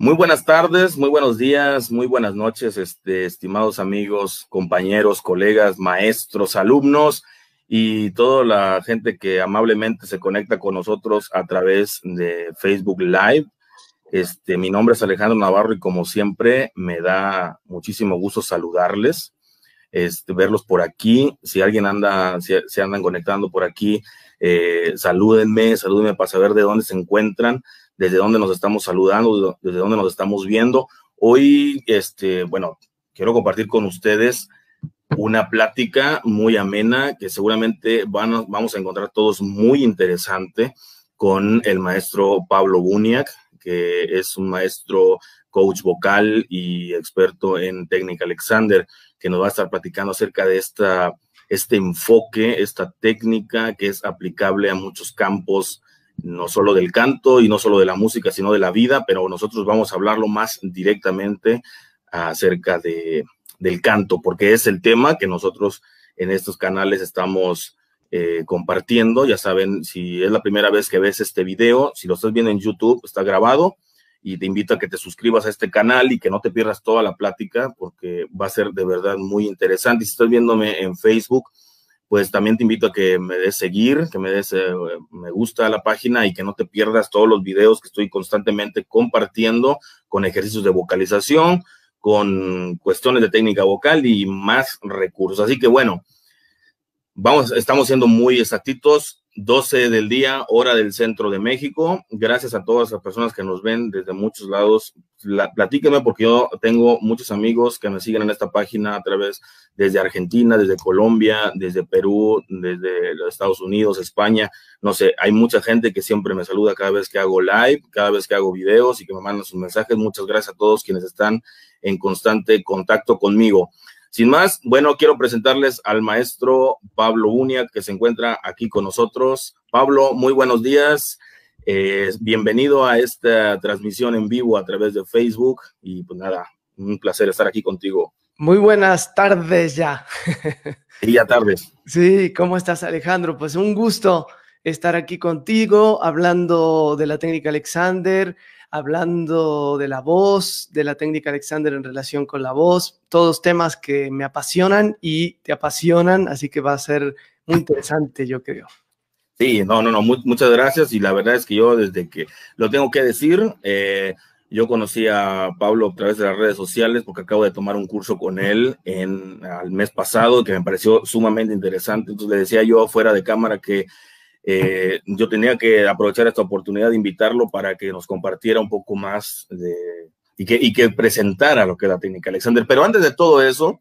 Muy buenas tardes, muy buenos días, muy buenas noches, estimados amigos, compañeros, colegas, maestros, alumnos y toda la gente que amablemente se conecta con nosotros a través de Facebook Live. Mi nombre es Alejandro Navarro y como siempre me da muchísimo gusto saludarles, verlos por aquí. Si alguien se andan conectando por aquí, salúdenme para saber de dónde se encuentran, desde dónde nos estamos saludando, desde dónde nos estamos viendo. Hoy, bueno, quiero compartir con ustedes una plática muy amena que seguramente vamos a encontrar todos muy interesante con el maestro Pablo Buniac, que es un maestro coach vocal y experto en técnica Alexander, que nos va a estar platicando acerca de este enfoque, esta técnica que es aplicable a muchos campos, no solo del canto y no solo de la música, sino de la vida, pero nosotros vamos a hablarlo más directamente acerca del canto, porque es el tema que nosotros en estos canales estamos compartiendo. Ya saben, si es la primera vez que ves este video, si lo estás viendo en YouTube, está grabado, y te invito a que te suscribas a este canal y que no te pierdas toda la plática, porque va a ser de verdad muy interesante. Y si estás viéndome en Facebook, pues también te invito a que me des seguir, que me des me gusta a la página y que no te pierdas todos los videos que estoy constantemente compartiendo con ejercicios de vocalización, con cuestiones de técnica vocal y más recursos. Así que bueno, estamos siendo muy exactitos, 12 del día, hora del centro de México. Gracias a todas las personas que nos ven desde muchos lados. Platíquenme, porque yo tengo muchos amigos que me siguen en esta página a través desde Argentina, desde Colombia, desde Perú, desde los Estados Unidos, España. No sé, hay mucha gente que siempre me saluda cada vez que hago live, cada vez que hago videos y que me mandan sus mensajes. Muchas gracias a todos quienes están en constante contacto conmigo. Sin más, bueno, quiero presentarles al maestro Pablo Buniac, que se encuentra aquí con nosotros. Pablo, muy buenos días. Bienvenido a esta transmisión en vivo a través de Facebook. Y pues nada, un placer estar aquí contigo. Muy buenas tardes ya. Y ya tardes. Sí, ¿cómo estás, Alejandro? Pues un gusto estar aquí contigo, hablando de la técnica Alexander, hablando de la voz, de la técnica Alexander en relación con la voz, todos temas que me apasionan y te apasionan, así que va a ser muy interesante, yo creo. Sí, no, muchas gracias. Y la verdad es que yo, desde que lo tengo que decir, yo conocí a Pablo a través de las redes sociales porque acabo de tomar un curso con él al mes pasado que me pareció sumamente interesante. Entonces le decía yo fuera de cámara que yo tenía que aprovechar esta oportunidad de invitarlo para que nos compartiera un poco más y que presentara lo que es la técnica Alexander. Pero antes de todo eso,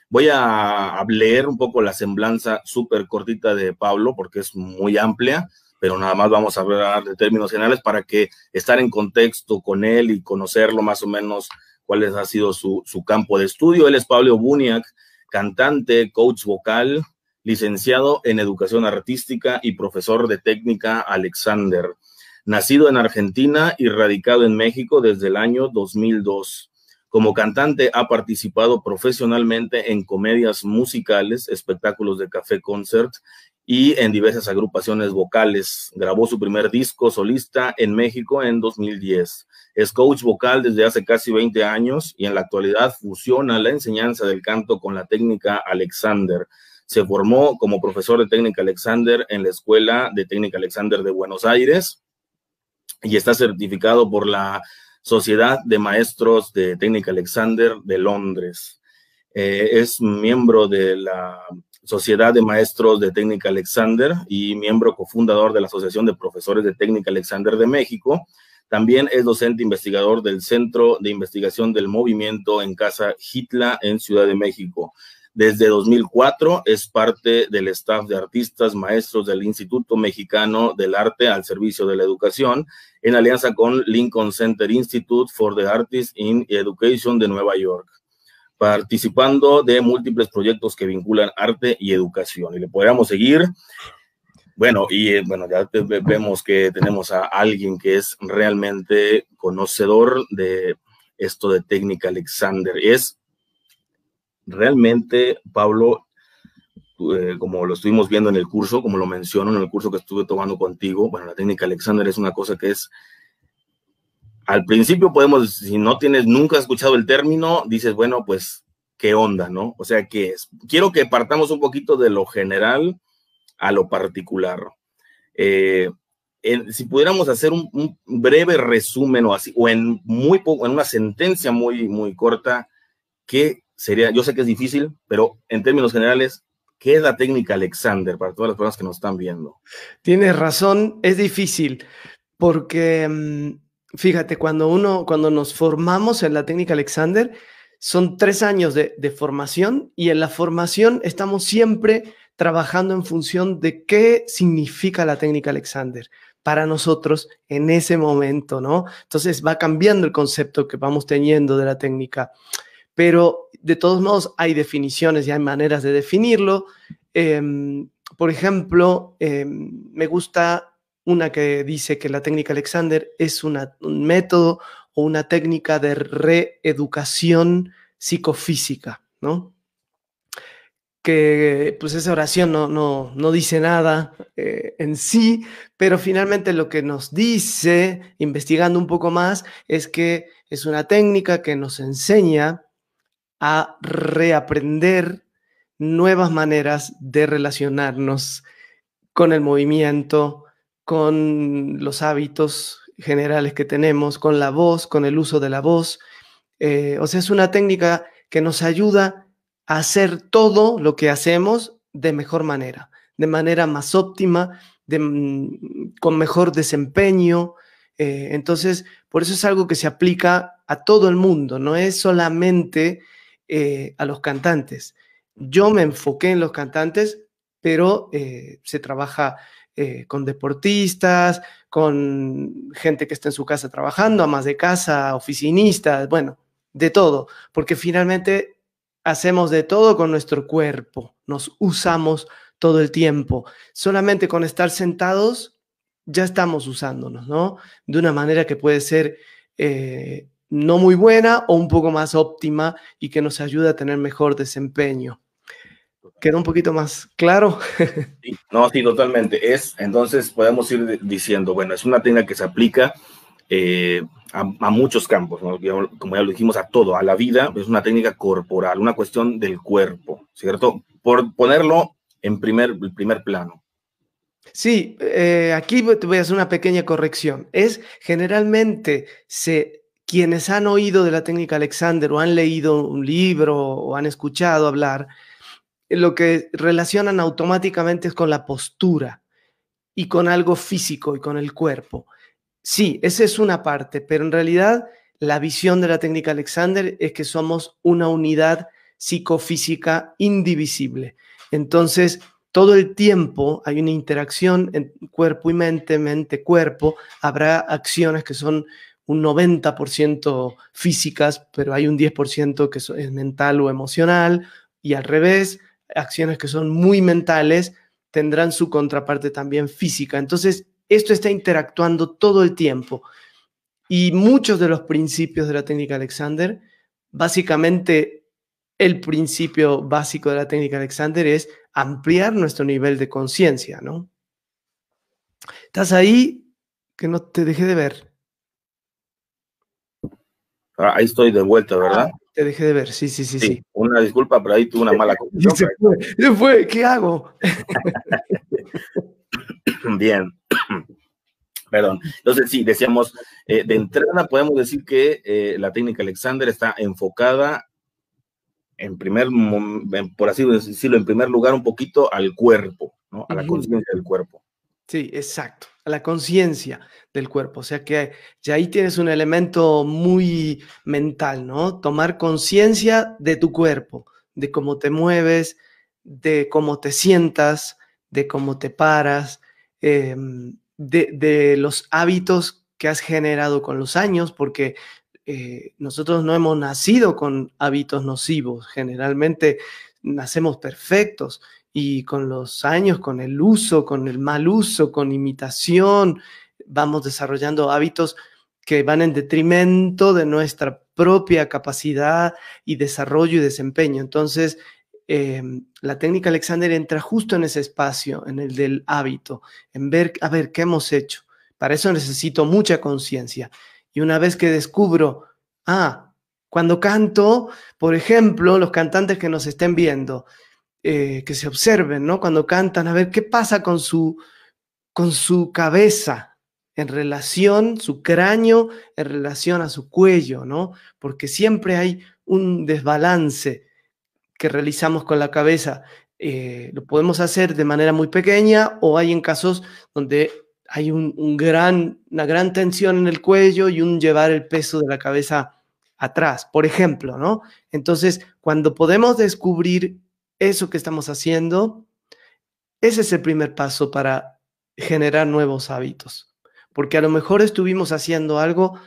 voy a leer un poco la semblanza súper cortita de Pablo, porque es muy amplia, pero nada más vamos a hablar de términos generales para que estar en contexto con él y conocerlo más o menos cuál ha sido su campo de estudio. Él es Pablo Buniac, cantante, coach vocal, licenciado en educación artística y profesor de técnica Alexander. Nacido en Argentina y radicado en México desde el año 2002. Como cantante ha participado profesionalmente en comedias musicales, espectáculos de café concert y en diversas agrupaciones vocales. Grabó su primer disco solista en México en 2010. Es coach vocal desde hace casi 20 años y en la actualidad fusiona la enseñanza del canto con la técnica Alexander. Se formó como profesor de técnica Alexander en la Escuela de Técnica Alexander de Buenos Aires y está certificado por la Sociedad de Maestros de Técnica Alexander de Londres. Es miembro de la Sociedad de Maestros de Técnica Alexander y miembro cofundador de la Asociación de Profesores de Técnica Alexander de México. También es docente investigador del Centro de Investigación del Movimiento en Casa Hitla en Ciudad de México. Desde 2004 es parte del staff de artistas maestros del Instituto Mexicano del Arte al Servicio de la Educación, en alianza con Lincoln Center Institute for the Artists in Education de Nueva York, participando de múltiples proyectos que vinculan arte y educación. Y le podríamos seguir. Bueno, ya vemos que tenemos a alguien que es realmente conocedor de esto de técnica Alexander. Es realmente, Pablo, como lo estuvimos viendo en el curso, como lo menciono en el curso que estuve tomando contigo, bueno, la técnica Alexander es una cosa que es al principio podemos, si no tienes, nunca has escuchado el término, dices, bueno, pues, ¿qué onda, no? O sea, ¿qué es? Quiero que partamos un poquito de lo general a lo particular. Si pudiéramos hacer un breve resumen o así, o en muy poco, en una sentencia muy corta, ¿qué sería? Yo sé que es difícil, pero en términos generales, ¿qué es la técnica Alexander para todas las personas que nos están viendo? Tienes razón, es difícil porque, fíjate, cuando nos formamos en la técnica Alexander, son 3 años de formación y en la formación estamos siempre trabajando en función de qué significa la técnica Alexander para nosotros en ese momento, ¿no? Entonces va cambiando el concepto que vamos teniendo de la técnica, pero de todos modos hay definiciones y hay maneras de definirlo. Por ejemplo, me gusta una que dice que la técnica Alexander es un método o una técnica de reeducación psicofísica, ¿no? Que pues esa oración no dice nada en sí, pero finalmente lo que nos dice, investigando un poco más, es que es una técnica que nos enseña a reaprender nuevas maneras de relacionarnos con el movimiento, con los hábitos generales que tenemos, con la voz, con el uso de la voz. O sea, es una técnica que nos ayuda a hacer todo lo que hacemos de mejor manera, de manera más óptima, con mejor desempeño. Entonces, por eso es algo que se aplica a todo el mundo, no es solamente a los cantantes. Yo me enfoqué en los cantantes, pero se trabaja con deportistas, con gente que está en su casa trabajando, amas de casa, oficinistas, bueno, de todo, porque finalmente hacemos de todo con nuestro cuerpo, nos usamos todo el tiempo. Solamente con estar sentados ya estamos usándonos, ¿no? De una manera que puede ser no muy buena o un poco más óptima y que nos ayuda a tener mejor desempeño. ¿Queda un poquito más claro? Sí, no, sí, totalmente. Entonces podemos ir diciendo, bueno, es una técnica que se aplica a muchos campos, ¿no? Como ya lo dijimos, a todo, a la vida, es una técnica corporal, una cuestión del cuerpo, ¿cierto? Por ponerlo en primer plano. Sí, aquí te voy a hacer una pequeña corrección. Es generalmente quienes han oído de la técnica Alexander o han leído un libro o han escuchado hablar, lo que relacionan automáticamente es con la postura y con algo físico y con el cuerpo. Sí, esa es una parte, pero en realidad la visión de la técnica Alexander es que somos una unidad psicofísica indivisible. Entonces, todo el tiempo hay una interacción en cuerpo y mente, mente-cuerpo. Habrá acciones que son un 90% físicas, pero hay un 10% que es mental o emocional, y al revés, acciones que son muy mentales tendrán su contraparte también física. Entonces, esto está interactuando todo el tiempo. Y muchos de los principios de la técnica Alexander, básicamente el principio básico de la técnica Alexander es ampliar nuestro nivel de conciencia, ¿no? ¿Estás ahí? Que no te dejé de ver. Ahí estoy de vuelta, ¿verdad? Te dejé de ver, sí, sí, sí, sí. Una disculpa, pero ahí tuve una mala conexión. Se fue, ¿qué hago? Bien. Perdón. Entonces, sí, decíamos, de entrada podemos decir que la técnica Alexander está enfocada por así decirlo, en primer lugar, un poquito al cuerpo, ¿no? A la conciencia del cuerpo. Sí, exacto, a la conciencia del cuerpo. O sea que ya ahí tienes un elemento muy mental, ¿no? Tomar conciencia de tu cuerpo, de cómo te mueves, de cómo te sientas, de cómo te paras, de los hábitos que has generado con los años, porque nosotros no hemos nacido con hábitos nocivos, generalmente nacemos perfectos y con los años, con el uso, con el mal uso, con imitación, vamos desarrollando hábitos que van en detrimento de nuestra propia capacidad y desarrollo y desempeño. Entonces, la técnica Alexander entra justo en ese espacio, en el del hábito, en ver, a ver, ¿qué hemos hecho? Para eso necesito mucha conciencia. Y una vez que descubro, cuando canto, por ejemplo, los cantantes que nos estén viendo, que se observen, ¿no? Cuando cantan, a ver qué pasa con su cabeza en relación, su cráneo en relación a su cuello, ¿no? Porque siempre hay un desbalance que realizamos con la cabeza. Lo podemos hacer de manera muy pequeña o hay en casos donde hay una gran tensión en el cuello y un llevar el peso de la cabeza atrás, por ejemplo, ¿no? Entonces, cuando podemos descubrir eso que estamos haciendo, ese es el primer paso para generar nuevos hábitos. Porque a lo mejor estuvimos haciendo algo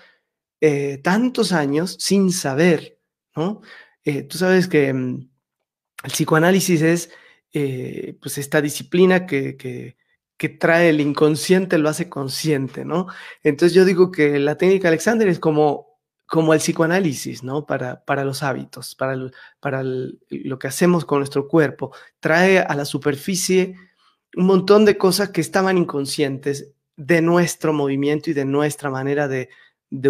tantos años sin saber, ¿no? Tú sabes que el psicoanálisis es pues esta disciplina que trae el inconsciente, lo hace consciente, ¿no? Entonces yo digo que la técnica Alexander es como el psicoanálisis, ¿no? Para los hábitos, lo que hacemos con nuestro cuerpo. Trae a la superficie un montón de cosas que estaban inconscientes de nuestro movimiento y de nuestra manera de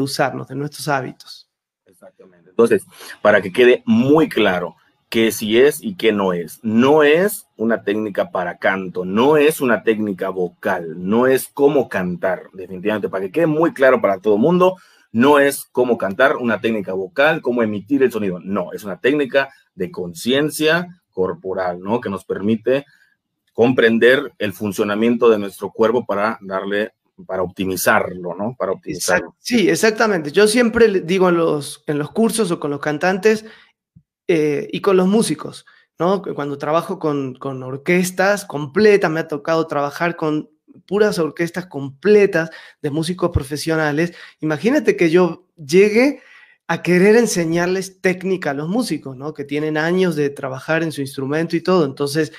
usarnos, de nuestros hábitos. Exactamente. Entonces, para que quede muy claro qué sí es y qué no es. No es una técnica para canto, no es una técnica vocal, no es cómo cantar, definitivamente, para que quede muy claro para todo el mundo, no es cómo cantar, una técnica vocal, cómo emitir el sonido, no, es una técnica de conciencia corporal, ¿no? Que nos permite comprender el funcionamiento de nuestro cuerpo para optimizarlo, ¿no? Para optimizarlo. Sí, exactamente. Yo siempre digo en los cursos o con los cantantes y con los músicos, ¿no? Cuando trabajo con orquestas completas, me ha tocado trabajar con puras orquestas completas de músicos profesionales. Imagínate que yo llegue a querer enseñarles técnica a los músicos, ¿no? Que tienen años de trabajar en su instrumento y todo. Entonces,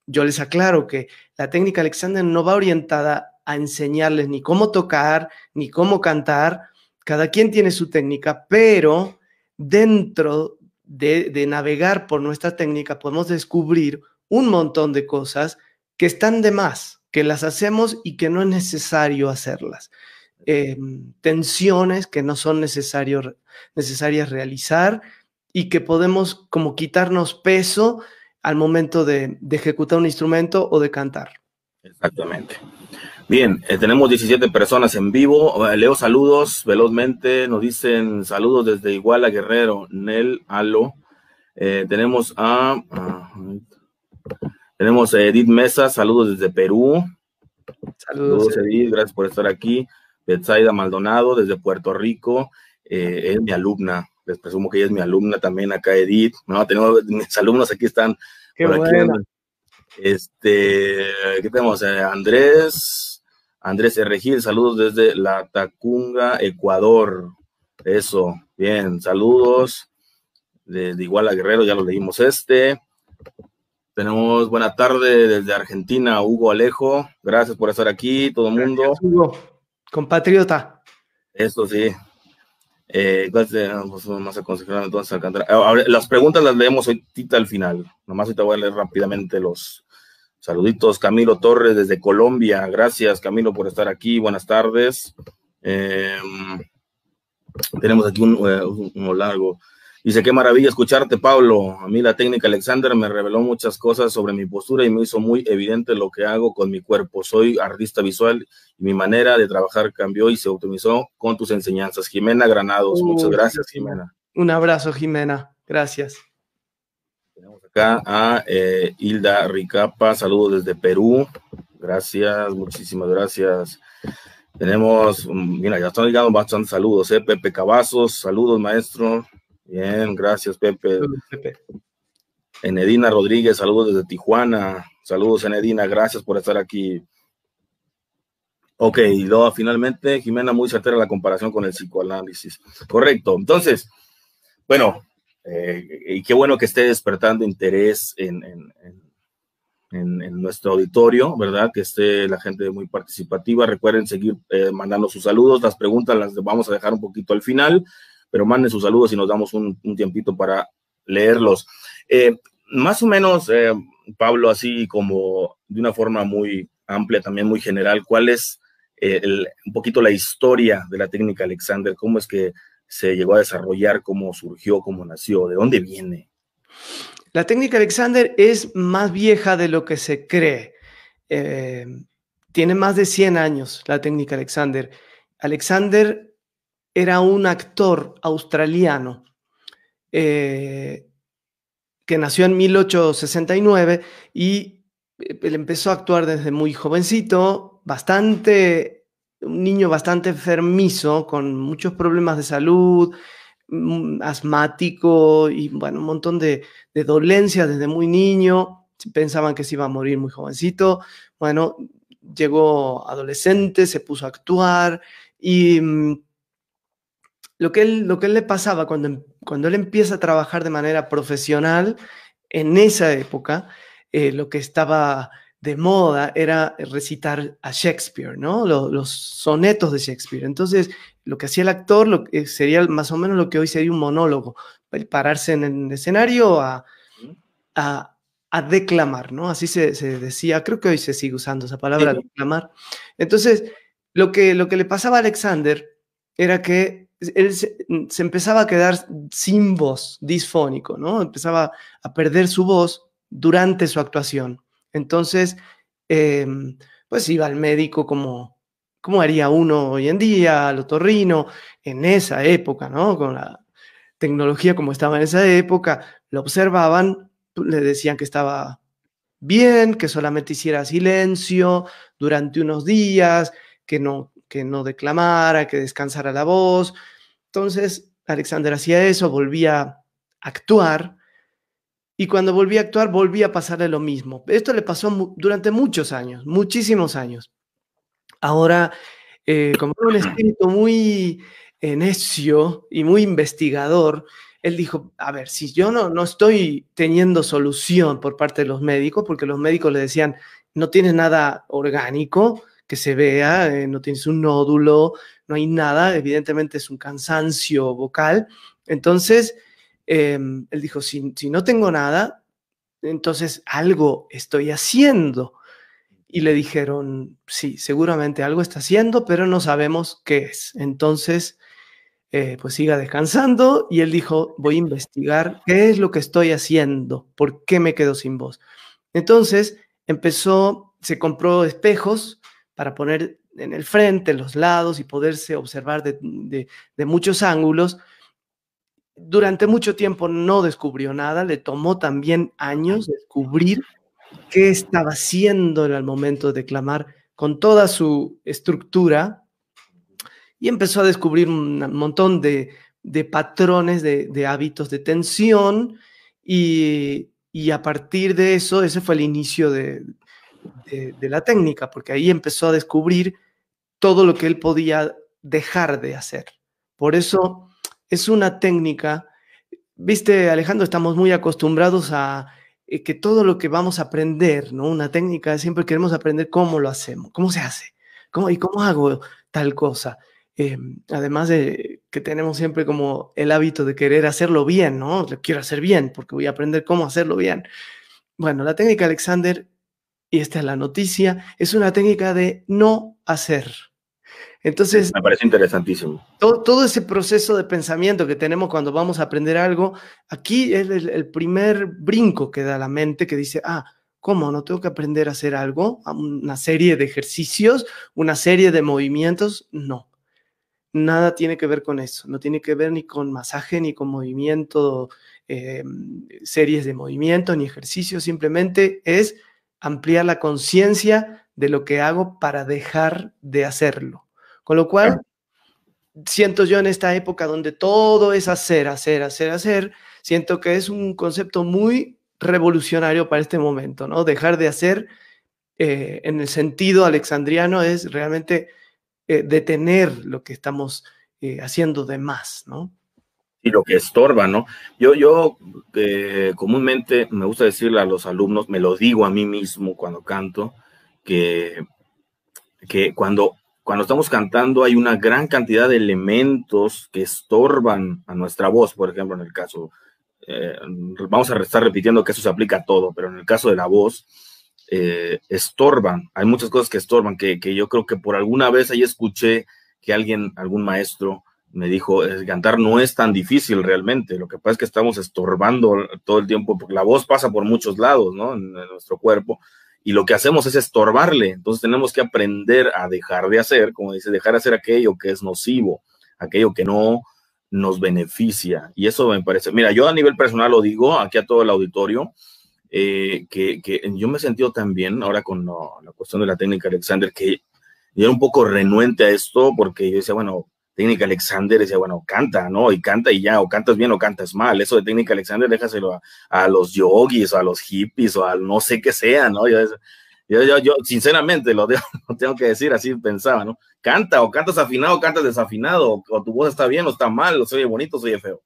yo les aclaro que la técnica Alexander no va orientada a enseñarles ni cómo tocar, ni cómo cantar. Cada quien tiene su técnica, pero dentro de navegar por nuestra técnica podemos descubrir un montón de cosas que están de más, que las hacemos y que no es necesario hacerlas. Tensiones que no son necesarias realizar y que podemos como quitarnos peso al momento de ejecutar un instrumento o de cantar. Exactamente. Bien, tenemos 17 personas en vivo. Leo saludos velozmente. Nos dicen saludos desde Iguala, Guerrero. Nel, Alo. Tenemos a Edith Mesa. Saludos desde Perú. Saludos, Edith. Gracias por estar aquí. Betsaida Maldonado desde Puerto Rico. Es mi alumna. Les presumo que ella es mi alumna también acá, Edith. No, tenemos mis alumnos aquí están. Qué por aquí. ¿Qué tenemos? Andrés R. Gil, saludos desde La Tacunga, Ecuador. Eso, bien, saludos desde Iguala Guerrero, ya lo leímos Tenemos buena tarde desde Argentina, Hugo Alejo, gracias por estar aquí, todo el mundo. Gracias, Hugo, compatriota. Eso sí. Más aconsejar entonces Alcántara. Ahora, las preguntas las leemos ahorita al final. Nomás ahorita voy a leer rápidamente los saluditos. Camilo Torres desde Colombia. Gracias, Camilo, por estar aquí. Buenas tardes. Tenemos aquí uno largo. Dice, qué maravilla escucharte, Pablo. A mí la técnica Alexander me reveló muchas cosas sobre mi postura y me hizo muy evidente lo que hago con mi cuerpo. Soy artista visual y mi manera de trabajar cambió y se optimizó con tus enseñanzas. Jimena Granados, muchas gracias, Jimena. Un abrazo, Jimena. Gracias. Tenemos acá a Hilda Ricapa, saludos desde Perú. Gracias, muchísimas gracias. Tenemos, mira, ya están llegando bastantes saludos, Pepe Cavazos, saludos, maestro. Bien, gracias, Pepe. Saludos, Pepe. Enedina Rodríguez, saludos desde Tijuana. Saludos, Enedina, gracias por estar aquí. Ok, y luego finalmente, Jimena, muy certera la comparación con el psicoanálisis. Correcto, entonces, bueno, y qué bueno que esté despertando interés en nuestro auditorio, ¿verdad? Que esté la gente muy participativa. Recuerden seguir mandando sus saludos. Las preguntas las vamos a dejar un poquito al final, pero manden sus saludos y nos damos un tiempito para leerlos. Más o menos, Pablo, así como de una forma muy amplia, también muy general, ¿cuál es un poquito la historia de la técnica Alexander, cómo es que se llegó a desarrollar, cómo surgió, cómo nació, de dónde viene. La técnica Alexander es más vieja de lo que se cree. Tiene más de 100 años la técnica Alexander. Alexander era un actor australiano que nació en 1869 y él empezó a actuar desde muy jovencito, un niño bastante enfermizo, con muchos problemas de salud, asmático y bueno, un montón de dolencias desde muy niño. Pensaban que se iba a morir muy jovencito. Bueno, llegó adolescente, se puso a actuar y lo que él le pasaba cuando él empieza a trabajar de manera profesional, en esa época, lo que estaba de moda era recitar a Shakespeare, ¿no? Los sonetos de Shakespeare. Entonces, lo que hacía el actor sería más o menos lo que hoy sería un monólogo, pararse en el escenario a declamar, ¿no? Así se decía, creo que hoy se sigue usando esa palabra, sí. Declamar. Entonces, lo que le pasaba a Alexander era que él se empezaba a quedar sin voz, disfónico, ¿no? Empezaba a perder su voz durante su actuación. Entonces, pues iba al médico como haría uno hoy en día, al otorrino, en esa época, ¿no? Con la tecnología como estaba en esa época, lo observaban, le decían que estaba bien, que solamente hiciera silencio durante unos días, que no declamara, que descansara la voz. Entonces, Alexander hacía eso, volvía a actuar, y cuando volvía a actuar, volvía a pasarle lo mismo. Esto le pasó durante muchos años, muchísimos años. Ahora, como un espíritu muy necio y muy investigador, él dijo, a ver, si yo no estoy teniendo solución por parte de los médicos, porque los médicos le decían, no tienes nada orgánico que se vea, no tienes un nódulo, no hay nada, evidentemente es un cansancio vocal. Entonces, él dijo, si no tengo nada, entonces algo estoy haciendo. Y le dijeron, sí, seguramente algo está haciendo, pero no sabemos qué es. Entonces, pues siga descansando. Y él dijo, voy a investigar qué es lo que estoy haciendo, por qué me quedo sin voz. Entonces, se compró espejos para poner en el frente, en los lados y poderse observar de muchos ángulos. Durante mucho tiempo no descubrió nada, le tomó también años descubrir qué estaba haciendo al momento de declamar con toda su estructura, y empezó a descubrir un montón de patrones, de hábitos de tensión, y a partir de eso, ese fue el inicio de la técnica, porque ahí empezó a descubrir todo lo que él podía dejar de hacer. Por eso es una técnica, viste, Alejandro, estamos muy acostumbrados a que todo lo que vamos a aprender, ¿no? Una técnica, siempre queremos aprender cómo lo hacemos, cómo se hace, cómo hago tal cosa. Además de que tenemos siempre como el hábito de querer hacerlo bien, ¿no? Lo quiero hacer bien porque voy a aprender cómo hacerlo bien. Bueno, la técnica Alexander, y esta es la noticia, es una técnica de no hacer. Entonces, me parece interesantísimo. Todo ese proceso de pensamiento que tenemos cuando vamos a aprender algo, aquí es el primer brinco que da la mente, que dice, ¿cómo? ¿No tengo que aprender a hacer algo? ¿Una serie de ejercicios? ¿Una serie de movimientos? No. Nada tiene que ver con eso. No tiene que ver ni con masaje, ni con movimiento, series de movimiento, ni ejercicios. Simplemente es ampliar la conciencia de lo que hago para dejar de hacerlo. Con lo cual, siento yo en esta época donde todo es hacer, siento que es un concepto muy revolucionario para este momento, ¿no? Dejar de hacer, en el sentido alexandriano, es realmente detener lo que estamos haciendo de más, ¿no? Y lo que estorba, ¿no? Yo comúnmente me gusta decirle a los alumnos, me lo digo a mí mismo cuando canto, que cuando estamos cantando hay una gran cantidad de elementos que estorban a nuestra voz. Por ejemplo, en el caso, vamos a estar repitiendo que eso se aplica a todo, pero en el caso de la voz, estorban. Hay muchas cosas que estorban, que yo creo que por alguna vez ahí escuché que algún maestro me dijo, cantar no es tan difícil realmente, lo que pasa es que estamos estorbando todo el tiempo, porque la voz pasa por muchos lados, ¿no? En nuestro cuerpo, y lo que hacemos es estorbarle, entonces tenemos que aprender a dejar de hacer, como dice, dejar de hacer aquello que es nocivo, aquello que no nos beneficia, y eso me parece, mira, yo a nivel personal lo digo aquí a todo el auditorio, que yo me he sentido tan bien ahora con la cuestión de la técnica Alexander, que yo era un poco renuente a esto, porque yo decía, bueno, técnica Alexander, decía, bueno, canta, ¿no? Y canta y ya, o cantas bien o cantas mal. Eso de técnica Alexander, déjaselo a los yogis o a los hippies o al no sé qué sea, ¿no? Yo sinceramente, lo tengo que decir, así pensaba, ¿no? Canta, o cantas afinado, o cantas desafinado, o tu voz está bien o está mal, o se oye bonito, o se oye feo.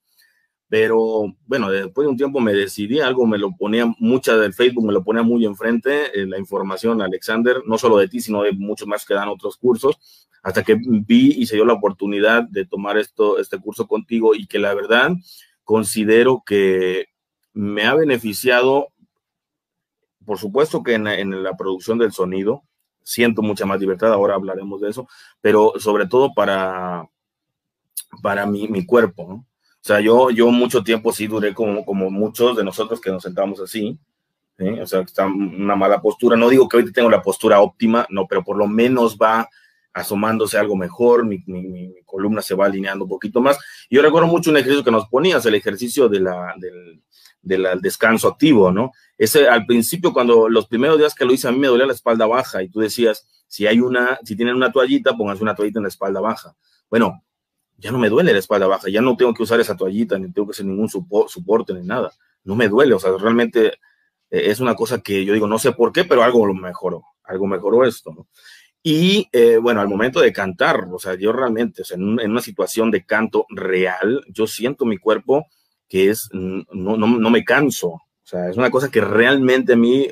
Pero bueno, después de un tiempo me decidí, algo me lo ponía, mucha del Facebook me lo ponía muy enfrente, la información, Alexander, no solo de ti, sino de muchos más que dan otros cursos, hasta que vi y se dio la oportunidad de tomar este curso contigo, y que la verdad considero que me ha beneficiado, por supuesto que en la producción del sonido, siento mucha más libertad, ahora hablaremos de eso, pero sobre todo para mi cuerpo, ¿no? O sea, yo mucho tiempo sí duré como muchos de nosotros que nos sentamos así, ¿sí? O sea, está una mala postura. No digo que hoy tengo la postura óptima, no, pero por lo menos va asomándose algo mejor, mi columna se va alineando un poquito más. Y yo recuerdo mucho un ejercicio que nos ponías, el ejercicio del descanso activo, ¿no? Ese al principio, cuando los primeros días que lo hice, a mí me dolía la espalda baja, y tú decías, si tienen una toallita, pónganse una toallita en la espalda baja. Bueno, ya no me duele la espalda baja, ya no tengo que usar esa toallita, ni tengo que hacer ningún soporte ni nada. No me duele, o sea, realmente es una cosa que yo digo, no sé por qué, pero algo mejoró esto, ¿no? Y bueno, al momento de cantar, o sea, yo realmente, o sea, en una situación de canto real, yo siento mi cuerpo que no me canso, o sea, es una cosa que realmente a mí,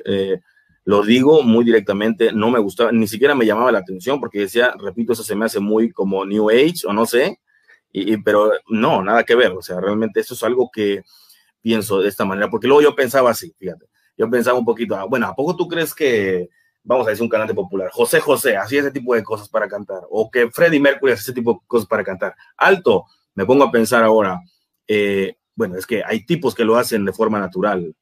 lo digo muy directamente, no me gustaba, ni siquiera me llamaba la atención, porque decía, repito, eso se me hace muy como New Age, o no sé, pero no, nada que ver, o sea, realmente eso es algo que pienso de esta manera, porque luego yo pensaba así, fíjate, yo pensaba un poquito, bueno, ¿a poco tú crees que, vamos a decir un cantante popular, José José, hacía ese tipo de cosas para cantar, o que Freddie Mercury hacía ese tipo de cosas para cantar? Alto, me pongo a pensar ahora, bueno, es que hay tipos que lo hacen de forma natural,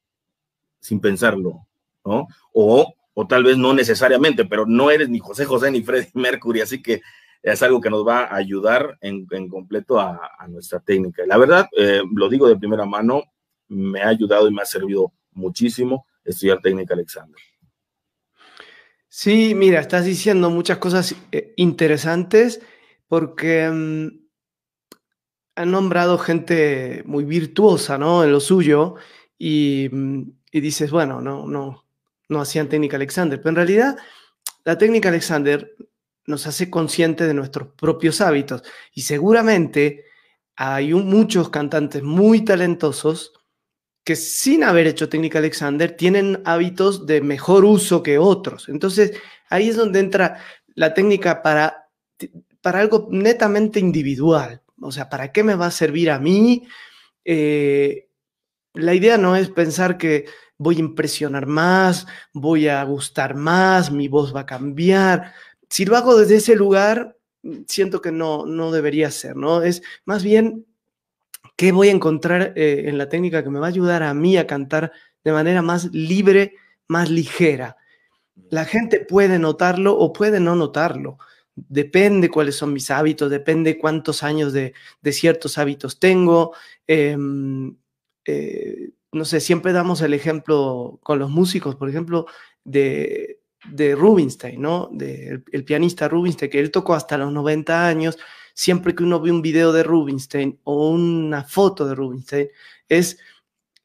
sin pensarlo, ¿no? O tal vez no necesariamente, pero no eres ni José José ni Freddie Mercury, así que es algo que nos va a ayudar en completo a nuestra técnica. La verdad, lo digo de primera mano, me ha ayudado y me ha servido muchísimo estudiar técnica Alexander. Sí, mira, estás diciendo muchas cosas interesantes, porque han nombrado gente muy virtuosa, ¿no? En lo suyo, y dices, bueno, no hacían técnica Alexander, pero en realidad la técnica Alexander nos hace conscientes de nuestros propios hábitos, y seguramente hay muchos cantantes muy talentosos que, sin haber hecho técnica Alexander, tienen hábitos de mejor uso que otros. Entonces, ahí es donde entra la técnica para algo netamente individual. O sea, ¿para qué me va a servir a mí? La idea no es pensar que voy a impresionar más, voy a gustar más, mi voz va a cambiar. Si lo hago desde ese lugar, siento que no debería ser, ¿no? Es más bien, ¿qué voy a encontrar en la técnica que me va a ayudar a mí a cantar de manera más libre, más ligera? La gente puede notarlo o puede no notarlo. Depende cuáles son mis hábitos, depende cuántos años de ciertos hábitos tengo. No sé, siempre damos el ejemplo con los músicos, por ejemplo, de Rubinstein, ¿no? El pianista Rubinstein, que él tocó hasta los 90 años. Siempre que uno ve un video de Rubinstein o una foto de Rubinstein, es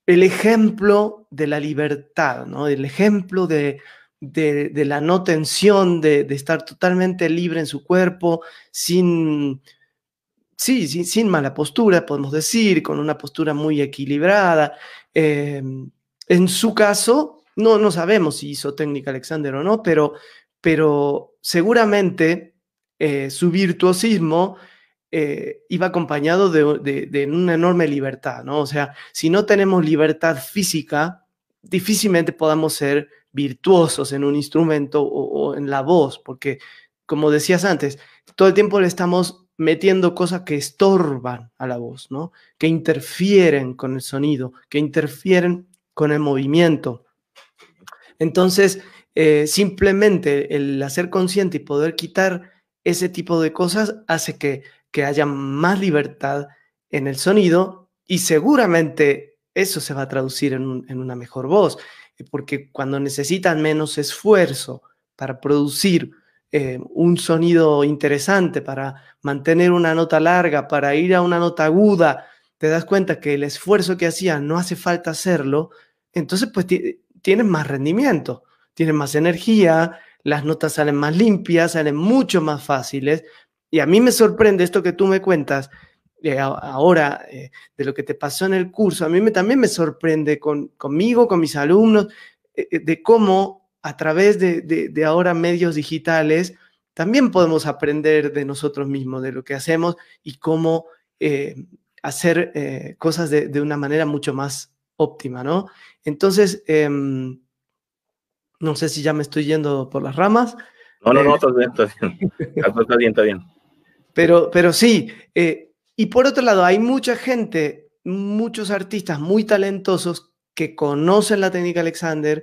el ejemplo de la libertad, ¿no? El ejemplo de la no tensión, de estar totalmente libre en su cuerpo, sin mala postura, podemos decir, con una postura muy equilibrada. En su caso, no sabemos si hizo técnica Alexander o no, pero seguramente su virtuosismo iba acompañado de una enorme libertad, ¿no? O sea, si no tenemos libertad física, difícilmente podamos ser virtuosos en un instrumento o en la voz, porque como decías antes, todo el tiempo le estamos metiendo cosas que estorban a la voz, ¿no? Que interfieren con el sonido, que interfieren con el movimiento. Entonces, simplemente el hacer consciente y poder quitar ese tipo de cosas hace que haya más libertad en el sonido y seguramente eso se va a traducir en una mejor voz, porque cuando necesitan menos esfuerzo para producir un sonido interesante, para mantener una nota larga, para ir a una nota aguda, te das cuenta que el esfuerzo que hacían no hace falta hacerlo, entonces pues tienes más rendimiento, tienes más energía, las notas salen más limpias, salen mucho más fáciles. Y a mí me sorprende esto que tú me cuentas ahora, de lo que te pasó en el curso. A mí también me sorprende conmigo, con mis alumnos, de cómo a través de ahora medios digitales también podemos aprender de nosotros mismos, de lo que hacemos y cómo hacer cosas de una manera mucho más óptima, ¿no? Entonces, no sé si ya me estoy yendo por las ramas. No, estás bien, estás bien. Está bien. Pero sí, y por otro lado, hay mucha gente, muchos artistas muy talentosos que conocen la técnica Alexander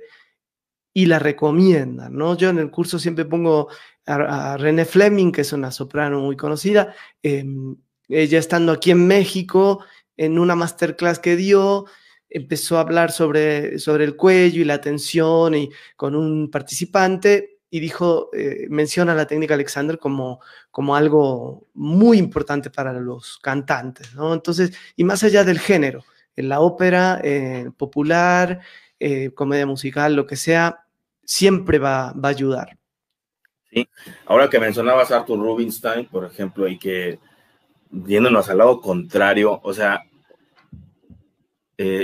y la recomiendan, ¿no? Yo en el curso siempre pongo a René Fleming, que es una soprano muy conocida, ella estando aquí en México, en una masterclass que dio, empezó a hablar sobre el cuello y la tensión y con un participante y dijo, menciona la técnica Alexander como algo muy importante para los cantantes, ¿no? Entonces, y más allá del género, en la ópera popular, comedia musical, lo que sea, siempre va a ayudar. Sí, ahora que mencionabas a Arthur Rubinstein, por ejemplo, y que yéndonos al lado contrario, o sea,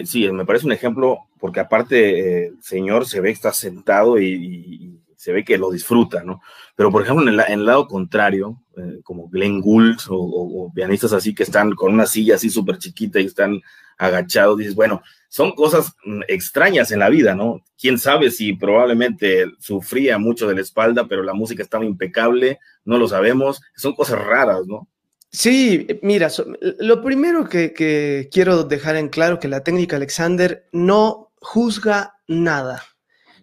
sí, me parece un ejemplo, porque aparte el señor se ve que está sentado y se ve que lo disfruta, ¿no? Pero, por ejemplo, en el lado contrario, como Glenn Gould o pianistas así que están con una silla así súper chiquita y están agachados, dices, bueno, son cosas extrañas en la vida, ¿no? Quién sabe si probablemente sufría mucho de la espalda, pero la música estaba impecable, no lo sabemos, son cosas raras, ¿no? Sí, mira, lo primero que quiero dejar en claro que la técnica Alexander no juzga nada.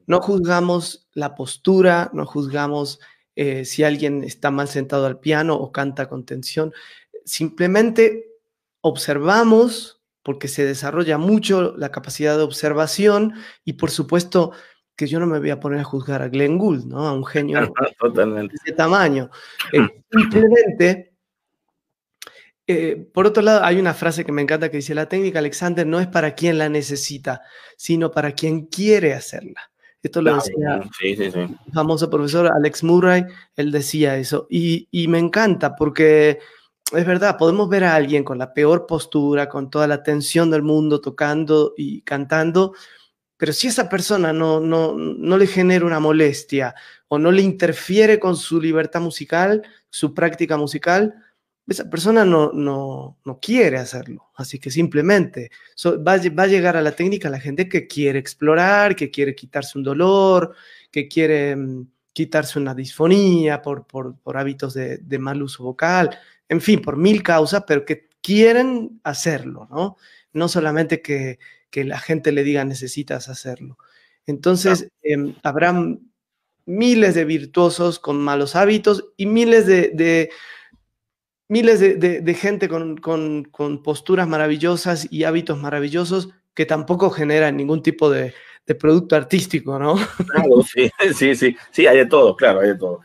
No juzgamos la postura, no juzgamos si alguien está mal sentado al piano o canta con tensión. Simplemente observamos porque se desarrolla mucho la capacidad de observación y por supuesto que yo no me voy a poner a juzgar a Glenn Gould, ¿no? A un genio Totalmente. de ese tamaño. Simplemente... por otro lado, hay una frase que me encanta que dice, la técnica Alexander no es para quien la necesita, sino para quien quiere hacerla. Esto lo decía el famoso profesor Alex Murray, él decía eso. Y me encanta porque es verdad, podemos ver a alguien con la peor postura, con toda la tensión del mundo, tocando y cantando, pero si esa persona no le genera una molestia o no le interfiere con su libertad musical, su práctica musical, esa persona no quiere hacerlo. Así que simplemente va a llegar a la técnica la gente que quiere explorar, que quiere quitarse un dolor, que quiere quitarse una disfonía por hábitos de mal uso vocal, en fin, por mil causas, pero que quieren hacerlo, ¿no? No solamente que la gente le diga necesitas hacerlo. Entonces, habrá miles de virtuosos con malos hábitos y miles de gente con posturas maravillosas y hábitos maravillosos que tampoco generan ningún tipo de producto artístico, ¿no? Claro, sí, hay de todo, claro, hay de todo.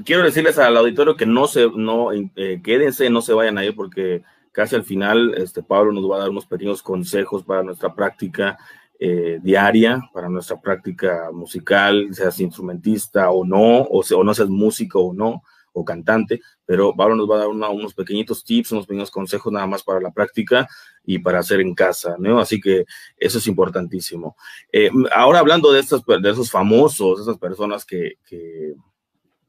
Quiero decirles al auditorio que quédense, no se vayan a ir porque casi al final Pablo nos va a dar unos pequeños consejos para nuestra práctica diaria, para nuestra práctica musical, seas instrumentista o no, o no seas músico o no, o cantante, pero Pablo nos va a dar unos pequeñitos tips, unos pequeños consejos nada más para la práctica y para hacer en casa, ¿no? Así que eso es importantísimo. Ahora hablando de esos famosos, esas personas que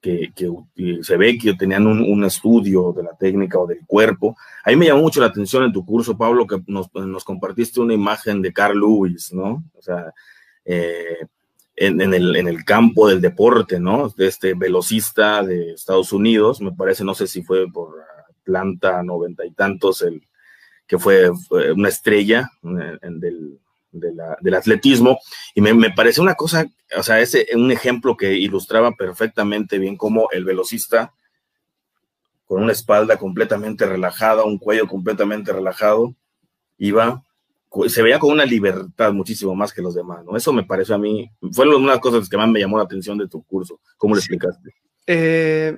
se ve que tenían un estudio de la técnica o del cuerpo. A mí me llamó mucho la atención en tu curso, Pablo, que nos compartiste una imagen de Carl Lewis, ¿no? O sea, en el campo del deporte, ¿no? De este velocista de Estados Unidos, me parece, no sé si fue por Atlanta, 90 y tantos, que fue una estrella del atletismo, y me parece una cosa, o sea, es un ejemplo que ilustraba perfectamente bien cómo el velocista, con una espalda completamente relajada, un cuello completamente relajado, se veía con una libertad muchísimo más que los demás, ¿no? Eso me pareció a mí, fue una de las cosas que más me llamó la atención de tu curso. ¿Cómo lo explicaste?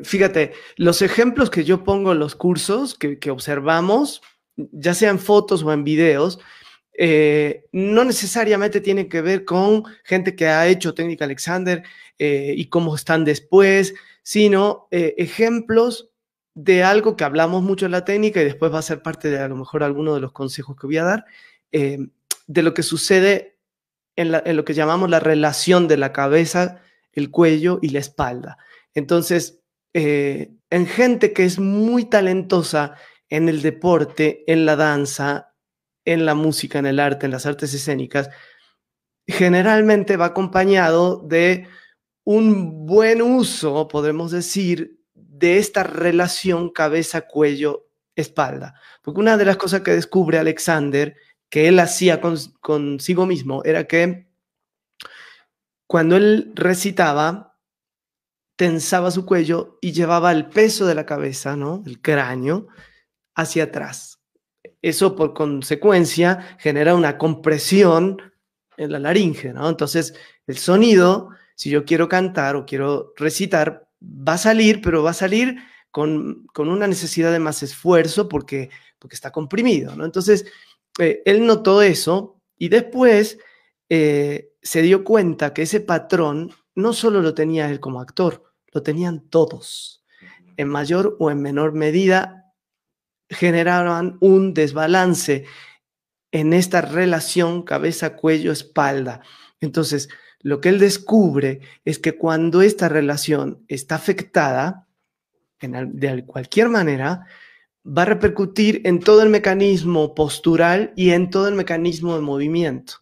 Fíjate, los ejemplos que yo pongo en los cursos que observamos, ya sea en fotos o en videos, no necesariamente tienen que ver con gente que ha hecho técnica Alexander y cómo están después, sino ejemplos de algo que hablamos mucho en la técnica y después va a ser parte de a lo mejor alguno de los consejos que voy a dar, de lo que sucede en lo que llamamos la relación de la cabeza, el cuello y la espalda. Entonces, en gente que es muy talentosa en el deporte, en la danza, en la música, en el arte, en las artes escénicas, generalmente va acompañado de un buen uso, podemos decir, de esta relación cabeza-cuello-espalda. Porque una de las cosas que descubre Alexander, que él hacía consigo mismo, era que cuando él recitaba, tensaba su cuello y llevaba el peso de la cabeza, ¿no? El cráneo, hacia atrás. Eso por consecuencia genera una compresión en la laringe, ¿no? Entonces el sonido, si yo quiero cantar o quiero recitar, va a salir, pero va a salir con una necesidad de más esfuerzo porque está comprimido, ¿no? Entonces él notó eso y después se dio cuenta que ese patrón no solo lo tenía él como actor, lo tenían todos. En mayor o en menor medida generaban un desbalance en esta relación cabeza, cuello, espalda. Entonces, lo que él descubre es que cuando esta relación está afectada, de cualquier manera, va a repercutir en todo el mecanismo postural y en todo el mecanismo de movimiento.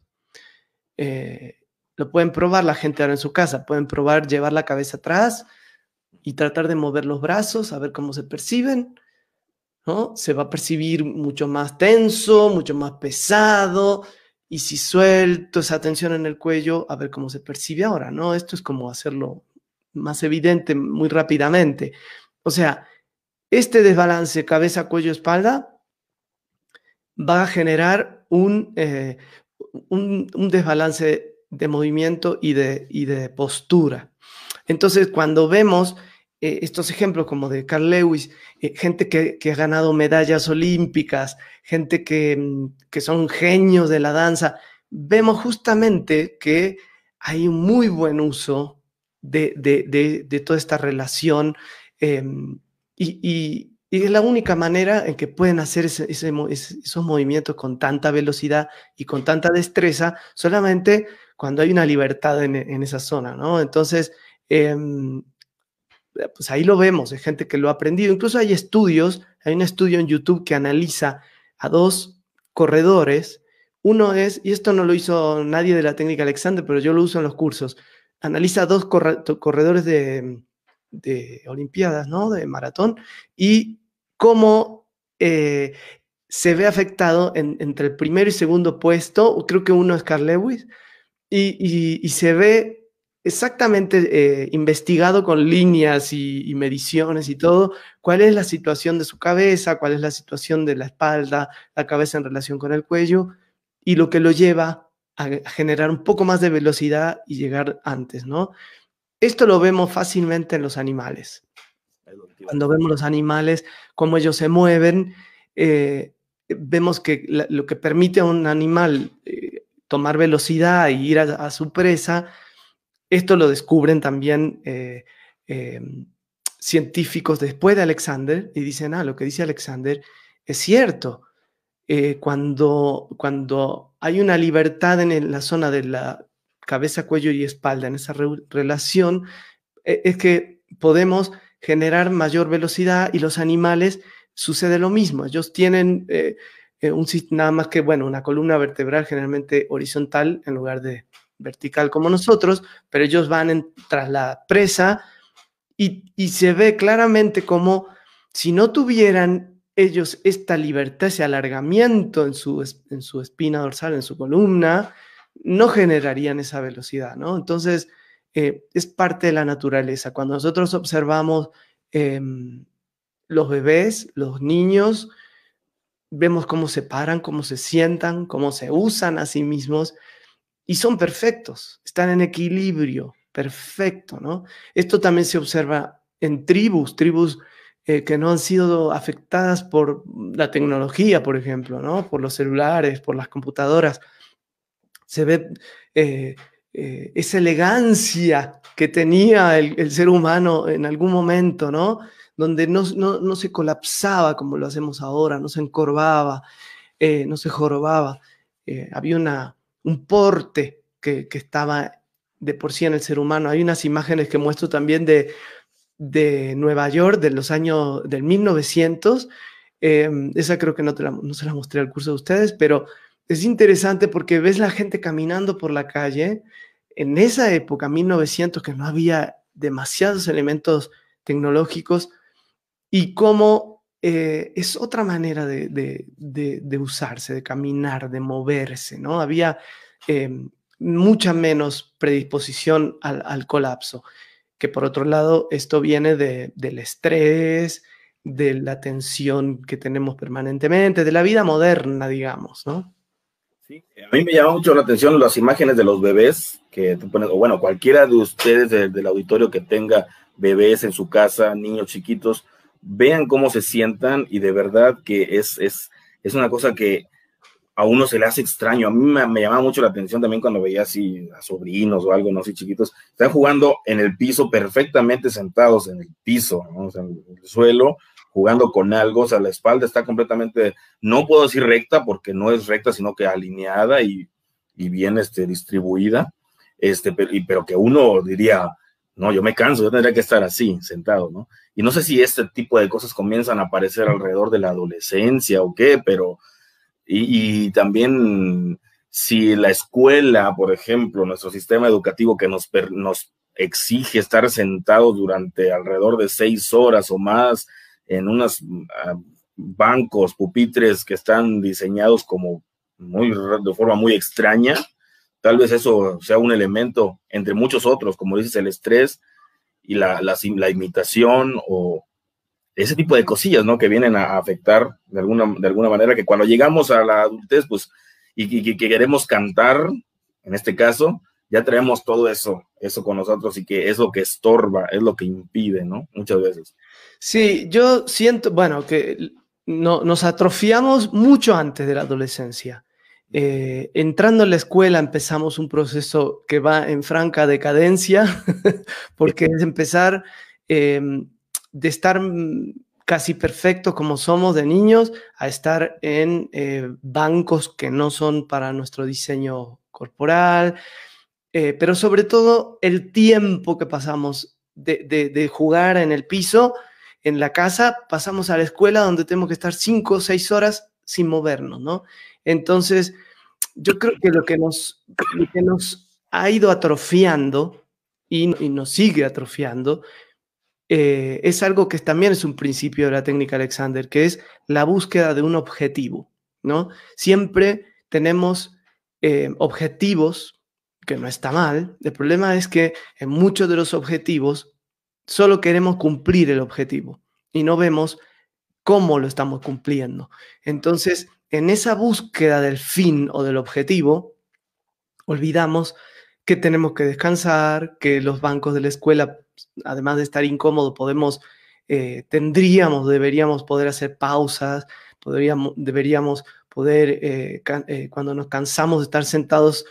Lo pueden probar la gente ahora en su casa, pueden probar llevar la cabeza atrás y tratar de mover los brazos, a ver cómo se perciben, ¿no? Se va a percibir mucho más tenso, mucho más pesado, y si suelto esa tensión en el cuello, a ver cómo se percibe ahora, ¿no? Esto es como hacerlo más evidente muy rápidamente. O sea, este desbalance cabeza, cuello, espalda va a generar un desbalance de movimiento y de postura. Entonces, cuando vemos estos ejemplos como de Carl Lewis, gente que ha ganado medallas olímpicas, gente que son genios de la danza, vemos justamente que hay un muy buen uso de toda esta relación y es la única manera en que pueden hacer esos movimientos con tanta velocidad y con tanta destreza, solamente cuando hay una libertad en esa zona, ¿no? Entonces, pues ahí lo vemos, hay gente que lo ha aprendido. Incluso hay un estudio en YouTube que analiza a dos corredores. Uno es, y esto no lo hizo nadie de la técnica Alexander, pero yo lo uso en los cursos, analiza a dos corredores de Olimpiadas, ¿no? De maratón, y cómo se ve afectado entre el primero y segundo puesto, creo que uno es Carl Lewis, y se ve exactamente investigado con líneas y mediciones y todo, cuál es la situación de su cabeza, cuál es la situación de la espalda, la cabeza en relación con el cuello, y lo que lo lleva a generar un poco más de velocidad y llegar antes, ¿no? Esto lo vemos fácilmente en los animales. Cuando vemos los animales, cómo ellos se mueven, vemos que lo que permite a un animal tomar velocidad e ir a su presa, esto lo descubren también científicos después de Alexander y dicen, lo que dice Alexander es cierto. Cuando hay una libertad en la zona de la cabeza, cuello y espalda, en esa relación, es que podemos generar mayor velocidad y los animales sucede lo mismo. Ellos tienen nada más que, bueno, una columna vertebral generalmente horizontal en lugar de vertical como nosotros, pero ellos van tras la presa y se ve claramente como si no tuvieran ellos esta libertad, ese alargamiento en su espina dorsal, en su columna, no generarían esa velocidad, ¿no? Entonces, es parte de la naturaleza. Cuando nosotros observamos los bebés, los niños, vemos cómo se paran, cómo se sientan, cómo se usan a sí mismos y son perfectos, están en equilibrio, perfecto, ¿no? Esto también se observa en tribus que no han sido afectadas por la tecnología, por ejemplo, ¿no? Por los celulares, por las computadoras. Se ve esa elegancia que tenía el ser humano en algún momento, ¿no? Donde no se colapsaba como lo hacemos ahora, no se encorvaba, no se jorobaba. Había un porte que estaba de por sí en el ser humano. Hay unas imágenes que muestro también de Nueva York del 1900. Esa creo que no se la mostré al curso de ustedes, pero es interesante porque ves la gente caminando por la calle en esa época, 1900, que no había demasiados elementos tecnológicos, y cómo es otra manera de usarse, de caminar, de moverse, ¿no? Había mucha menos predisposición al colapso, que por otro lado esto viene del estrés, de la tensión que tenemos permanentemente, de la vida moderna, digamos, ¿no? Sí, a mí me llama mucho la atención las imágenes de los bebés que tú pones, o bueno, cualquiera de ustedes del auditorio que tenga bebés en su casa, niños chiquitos, vean cómo se sientan y de verdad que es una cosa que a uno se le hace extraño. A mí me llamaba mucho la atención también cuando veía así a sobrinos o algo, no sé, chiquitos, están jugando en el piso, perfectamente sentados en el piso, ¿no? O sea, en el suelo, jugando con algo, o sea, la espalda está completamente, no puedo decir recta porque no es recta, sino que alineada y bien distribuida, pero que uno diría, no, yo me canso, yo tendría que estar así, sentado, ¿no? Y no sé si este tipo de cosas comienzan a aparecer alrededor de la adolescencia o qué, pero y también si la escuela, por ejemplo, nuestro sistema educativo que nos exige estar sentados durante alrededor de 6 horas o más en unos bancos, pupitres que están diseñados como de forma muy extraña, tal vez eso sea un elemento entre muchos otros, como dices, el estrés y la imitación o ese tipo de cosillas, ¿no? Que vienen a afectar de alguna manera, que cuando llegamos a la adultez, pues, y que queremos cantar, en este caso, ya traemos todo eso con nosotros y que es lo que estorba, es lo que impide, ¿no? Muchas veces. Sí, yo siento, bueno, que nos atrofiamos mucho antes de la adolescencia. Entrando en la escuela empezamos un proceso que va en franca decadencia, porque es empezar de estar casi perfectos como somos de niños a estar en bancos que no son para nuestro diseño corporal, pero sobre todo el tiempo que pasamos de jugar en el piso, en la casa, pasamos a la escuela donde tenemos que estar 5 o 6 horas sin movernos, ¿no? Entonces, yo creo que lo que nos ha ido atrofiando y nos sigue atrofiando es algo que también es un principio de la técnica Alexander, que es la búsqueda de un objetivo, ¿no? Siempre tenemos objetivos, que no está mal. El problema es que en muchos de los objetivos solo queremos cumplir el objetivo y no vemos cómo lo estamos cumpliendo. Entonces, en esa búsqueda del fin o del objetivo, olvidamos que tenemos que descansar, que los bancos de la escuela, además de estar incómodos, deberíamos poder hacer pausas, deberíamos poder, cuando nos cansamos de estar sentados,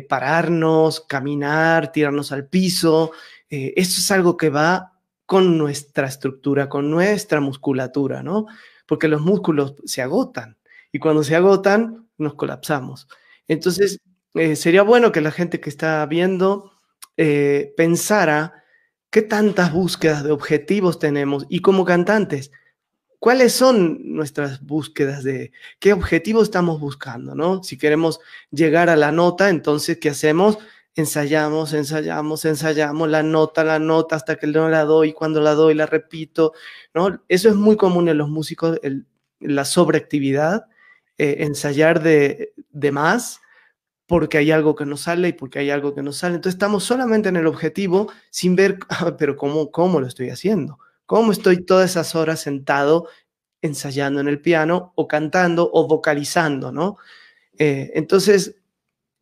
pararnos, caminar, tirarnos al piso. Eso es algo que va con nuestra estructura, con nuestra musculatura, ¿no? Porque los músculos se agotan y cuando se agotan nos colapsamos. Entonces, sería bueno que la gente que está viendo pensara qué tantas búsquedas de objetivos tenemos y como cantantes, ¿cuáles son nuestras búsquedas de qué objetivo estamos buscando, ¿no? Si queremos llegar a la nota, entonces, ¿qué hacemos? ensayamos, ensayamos, ensayamos la nota, hasta que no la doy, cuando la doy la repito, ¿no? Eso es muy común en los músicos, la sobreactividad, ensayar de más, porque hay algo que no sale y porque hay algo que no sale. Entonces estamos solamente en el objetivo sin ver, pero ¿cómo lo estoy haciendo? ¿Cómo estoy todas esas horas sentado ensayando en el piano o cantando o vocalizando, ¿no? Entonces,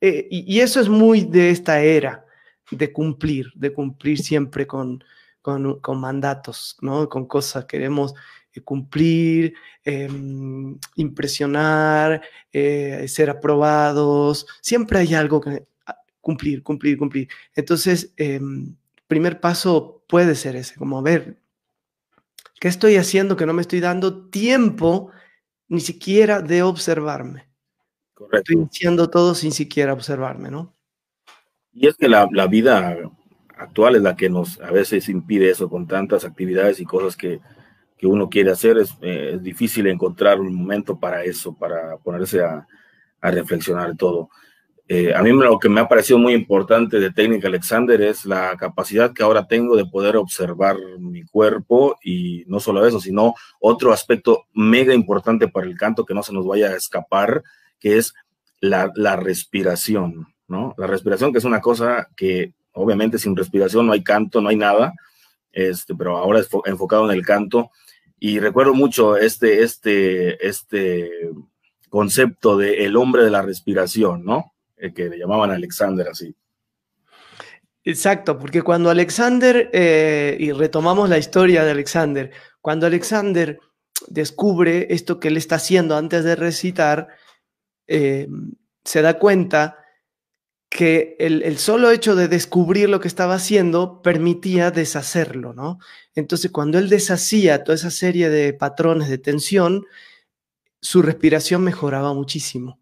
y eso es muy de esta era, de cumplir siempre con mandatos, ¿no? Con cosas queremos cumplir, impresionar, ser aprobados. Siempre hay algo que cumplir. Entonces, primer paso puede ser ese, como ver, ¿qué estoy haciendo que no me estoy dando tiempo ni siquiera de observarme? Correcto. Estoy haciendo todo sin siquiera observarme, ¿no? Y es que la vida actual es la que nos a veces impide eso, con tantas actividades y cosas que uno quiere hacer. Es difícil encontrar un momento para eso, para ponerse a reflexionar todo. A mí lo que me ha parecido muy importante de Técnica Alexander es la capacidad que ahora tengo de poder observar mi cuerpo, y no solo eso, sino otro aspecto mega importante para el canto que no se nos vaya a escapar, que es la respiración, ¿no? La respiración, que es una cosa que obviamente sin respiración no hay canto, no hay nada, pero ahora es enfocado en el canto. Y recuerdo mucho este concepto de el hombre de la respiración, ¿no? Que le llamaban Alexander así. Exacto, porque cuando Alexander, y retomamos la historia de Alexander, cuando Alexander descubre esto que él está haciendo antes de recitar, se da cuenta que el solo hecho de descubrir lo que estaba haciendo permitía deshacerlo, ¿no? Entonces, cuando él deshacía toda esa serie de patrones de tensión, su respiración mejoraba muchísimo.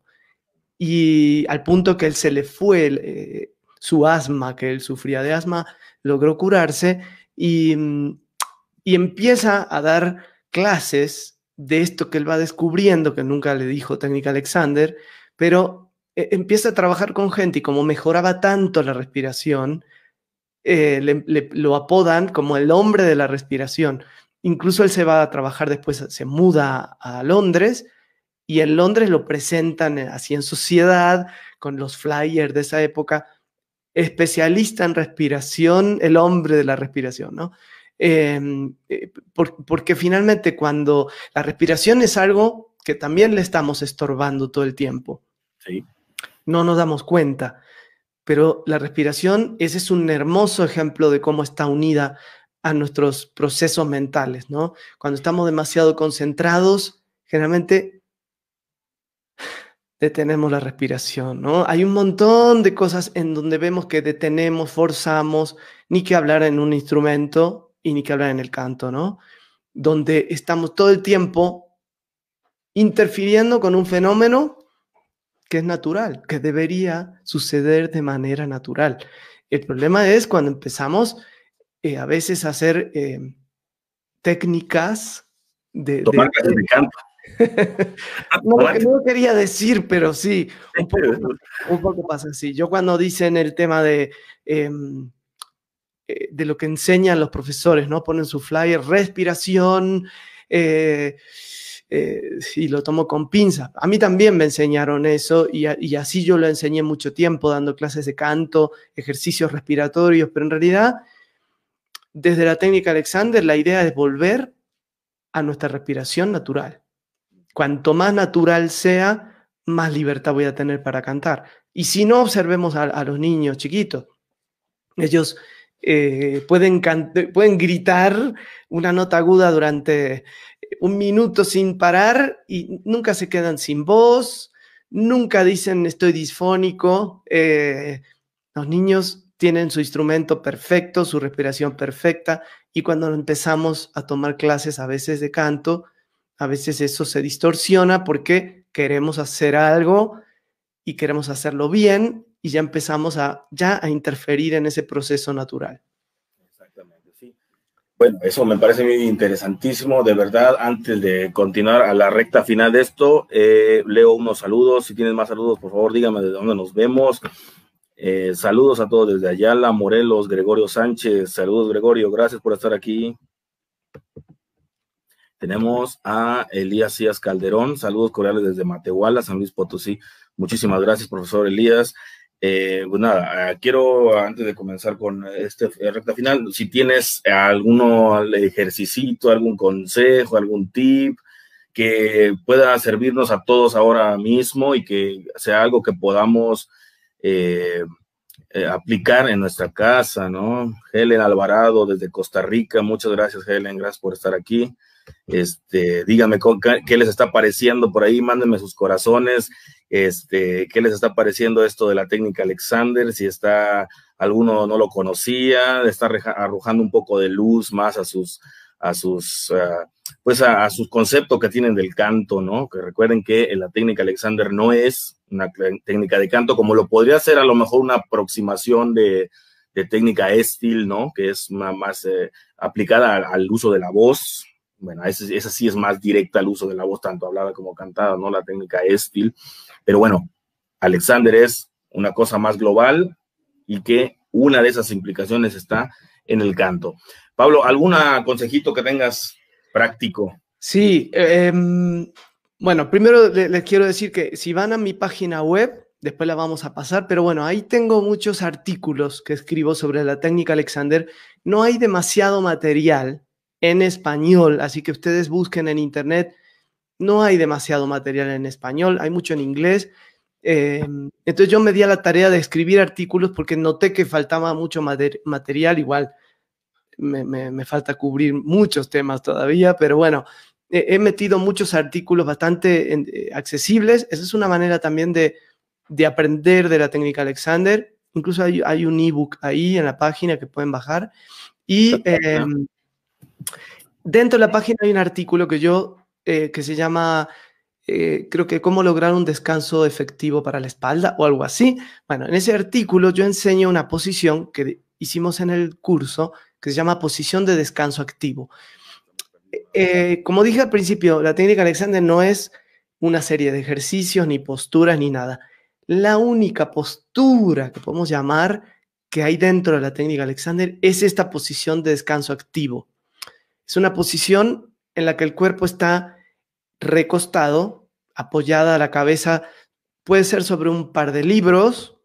Y al punto que él se le fue su asma, que él sufría de asma, logró curarse y empieza a dar clases de esto que él va descubriendo, que nunca le dijo Técnica Alexander, pero empieza a trabajar con gente, y como mejoraba tanto la respiración, lo apodan como el hombre de la respiración. Incluso él se va a trabajar después, se muda a Londres, y en Londres lo presentan así en sociedad, con los flyers de esa época, especialista en respiración, el hombre de la respiración, ¿no? Porque finalmente cuando la respiración es algo que también le estamos estorbando todo el tiempo. Sí. No nos damos cuenta, pero la respiración, ese es un hermoso ejemplo de cómo está unida a nuestros procesos mentales, ¿no? Cuando estamos demasiado concentrados, generalmente detenemos la respiración, ¿no? Hay un montón de cosas en donde vemos que detenemos, forzamos, ni que hablar en un instrumento y ni que hablar en el canto, ¿no? Donde estamos todo el tiempo interfiriendo con un fenómeno que es natural, que debería suceder de manera natural. El problema es cuando empezamos a veces a hacer técnicas tomar clases de canto. No quería decir, pero sí, un poco pasa así. Yo cuando dicen el tema de lo que enseñan los profesores, ¿no? Ponen su flyer, respiración, y lo tomo con pinza. A mí también me enseñaron eso, y así yo lo enseñé mucho tiempo, dando clases de canto, ejercicios respiratorios, pero en realidad, desde la Técnica Alexander, la idea es volver a nuestra respiración natural. Cuanto más natural sea, más libertad voy a tener para cantar. Y si no, observemos a los niños chiquitos. Ellos pueden gritar una nota aguda durante un minuto sin parar y nunca se quedan sin voz, nunca dicen estoy disfónico. Los niños tienen su instrumento perfecto, su respiración perfecta, y cuando empezamos a tomar clases a veces de canto, a veces eso se distorsiona porque queremos hacer algo y queremos hacerlo bien, y ya empezamos a interferir en ese proceso natural. Exactamente, sí. Bueno, eso me parece muy interesantísimo, de verdad. Antes de continuar a la recta final de esto, leo unos saludos. Si tienes más saludos, por favor, dígame de dónde nos vemos. Saludos a todos desde Ayala, Morelos, Gregorio Sánchez. Saludos, Gregorio, gracias por estar aquí. Tenemos a Elías Díaz Calderón. Saludos cordiales desde Matehuala, San Luis Potosí. Muchísimas gracias, profesor Elías. Pues nada, quiero, antes de comenzar con este recta final, si tienes algún ejercicio, algún consejo, algún tip que pueda servirnos a todos ahora mismo y que sea algo que podamos aplicar en nuestra casa, ¿no? Helen Alvarado desde Costa Rica, muchas gracias, Helen, gracias por estar aquí. Díganme qué les está pareciendo por ahí, mándenme sus corazones, qué les está pareciendo esto de la técnica Alexander, si alguno no lo conocía, está arrojando un poco de luz más a sus conceptos que tienen del canto, ¿no? Que recuerden que la técnica Alexander no es una técnica de canto, como lo podría ser a lo mejor una aproximación de técnica Estil, ¿no? Que es más aplicada al uso de la voz. Bueno, esa sí es más directa al uso de la voz, tanto hablada como cantada, ¿no? La técnica Estil. Pero bueno, Alexander es una cosa más global y que una de esas implicaciones está en el canto. Pablo, ¿algún consejito que tengas práctico? Sí, bueno, primero les quiero decir que si van a mi página web, después la vamos a pasar, pero bueno, ahí tengo muchos artículos que escribo sobre la técnica Alexander. No hay demasiado material en español, así que ustedes busquen en internet. No hay demasiado material en español, hay mucho en inglés. Entonces yo me di a la tarea de escribir artículos porque noté que faltaba mucho material. Igual me falta cubrir muchos temas todavía, pero bueno, he metido muchos artículos bastante accesibles. Esa es una manera también de aprender de la técnica Alexander. Incluso hay un ebook ahí en la página que pueden bajar. Y dentro de la página hay un artículo que se llama, creo que cómo lograr un descanso efectivo para la espalda o algo así. Bueno, en ese artículo yo enseño una posición que hicimos en el curso que se llama posición de descanso activo. Como dije al principio, la técnica Alexander no es una serie de ejercicios, ni posturas, ni nada. La única postura que podemos llamar que hay dentro de la técnica Alexander es esta posición de descanso activo. Es una posición en la que el cuerpo está recostado, apoyada a la cabeza, puede ser sobre un par de libros,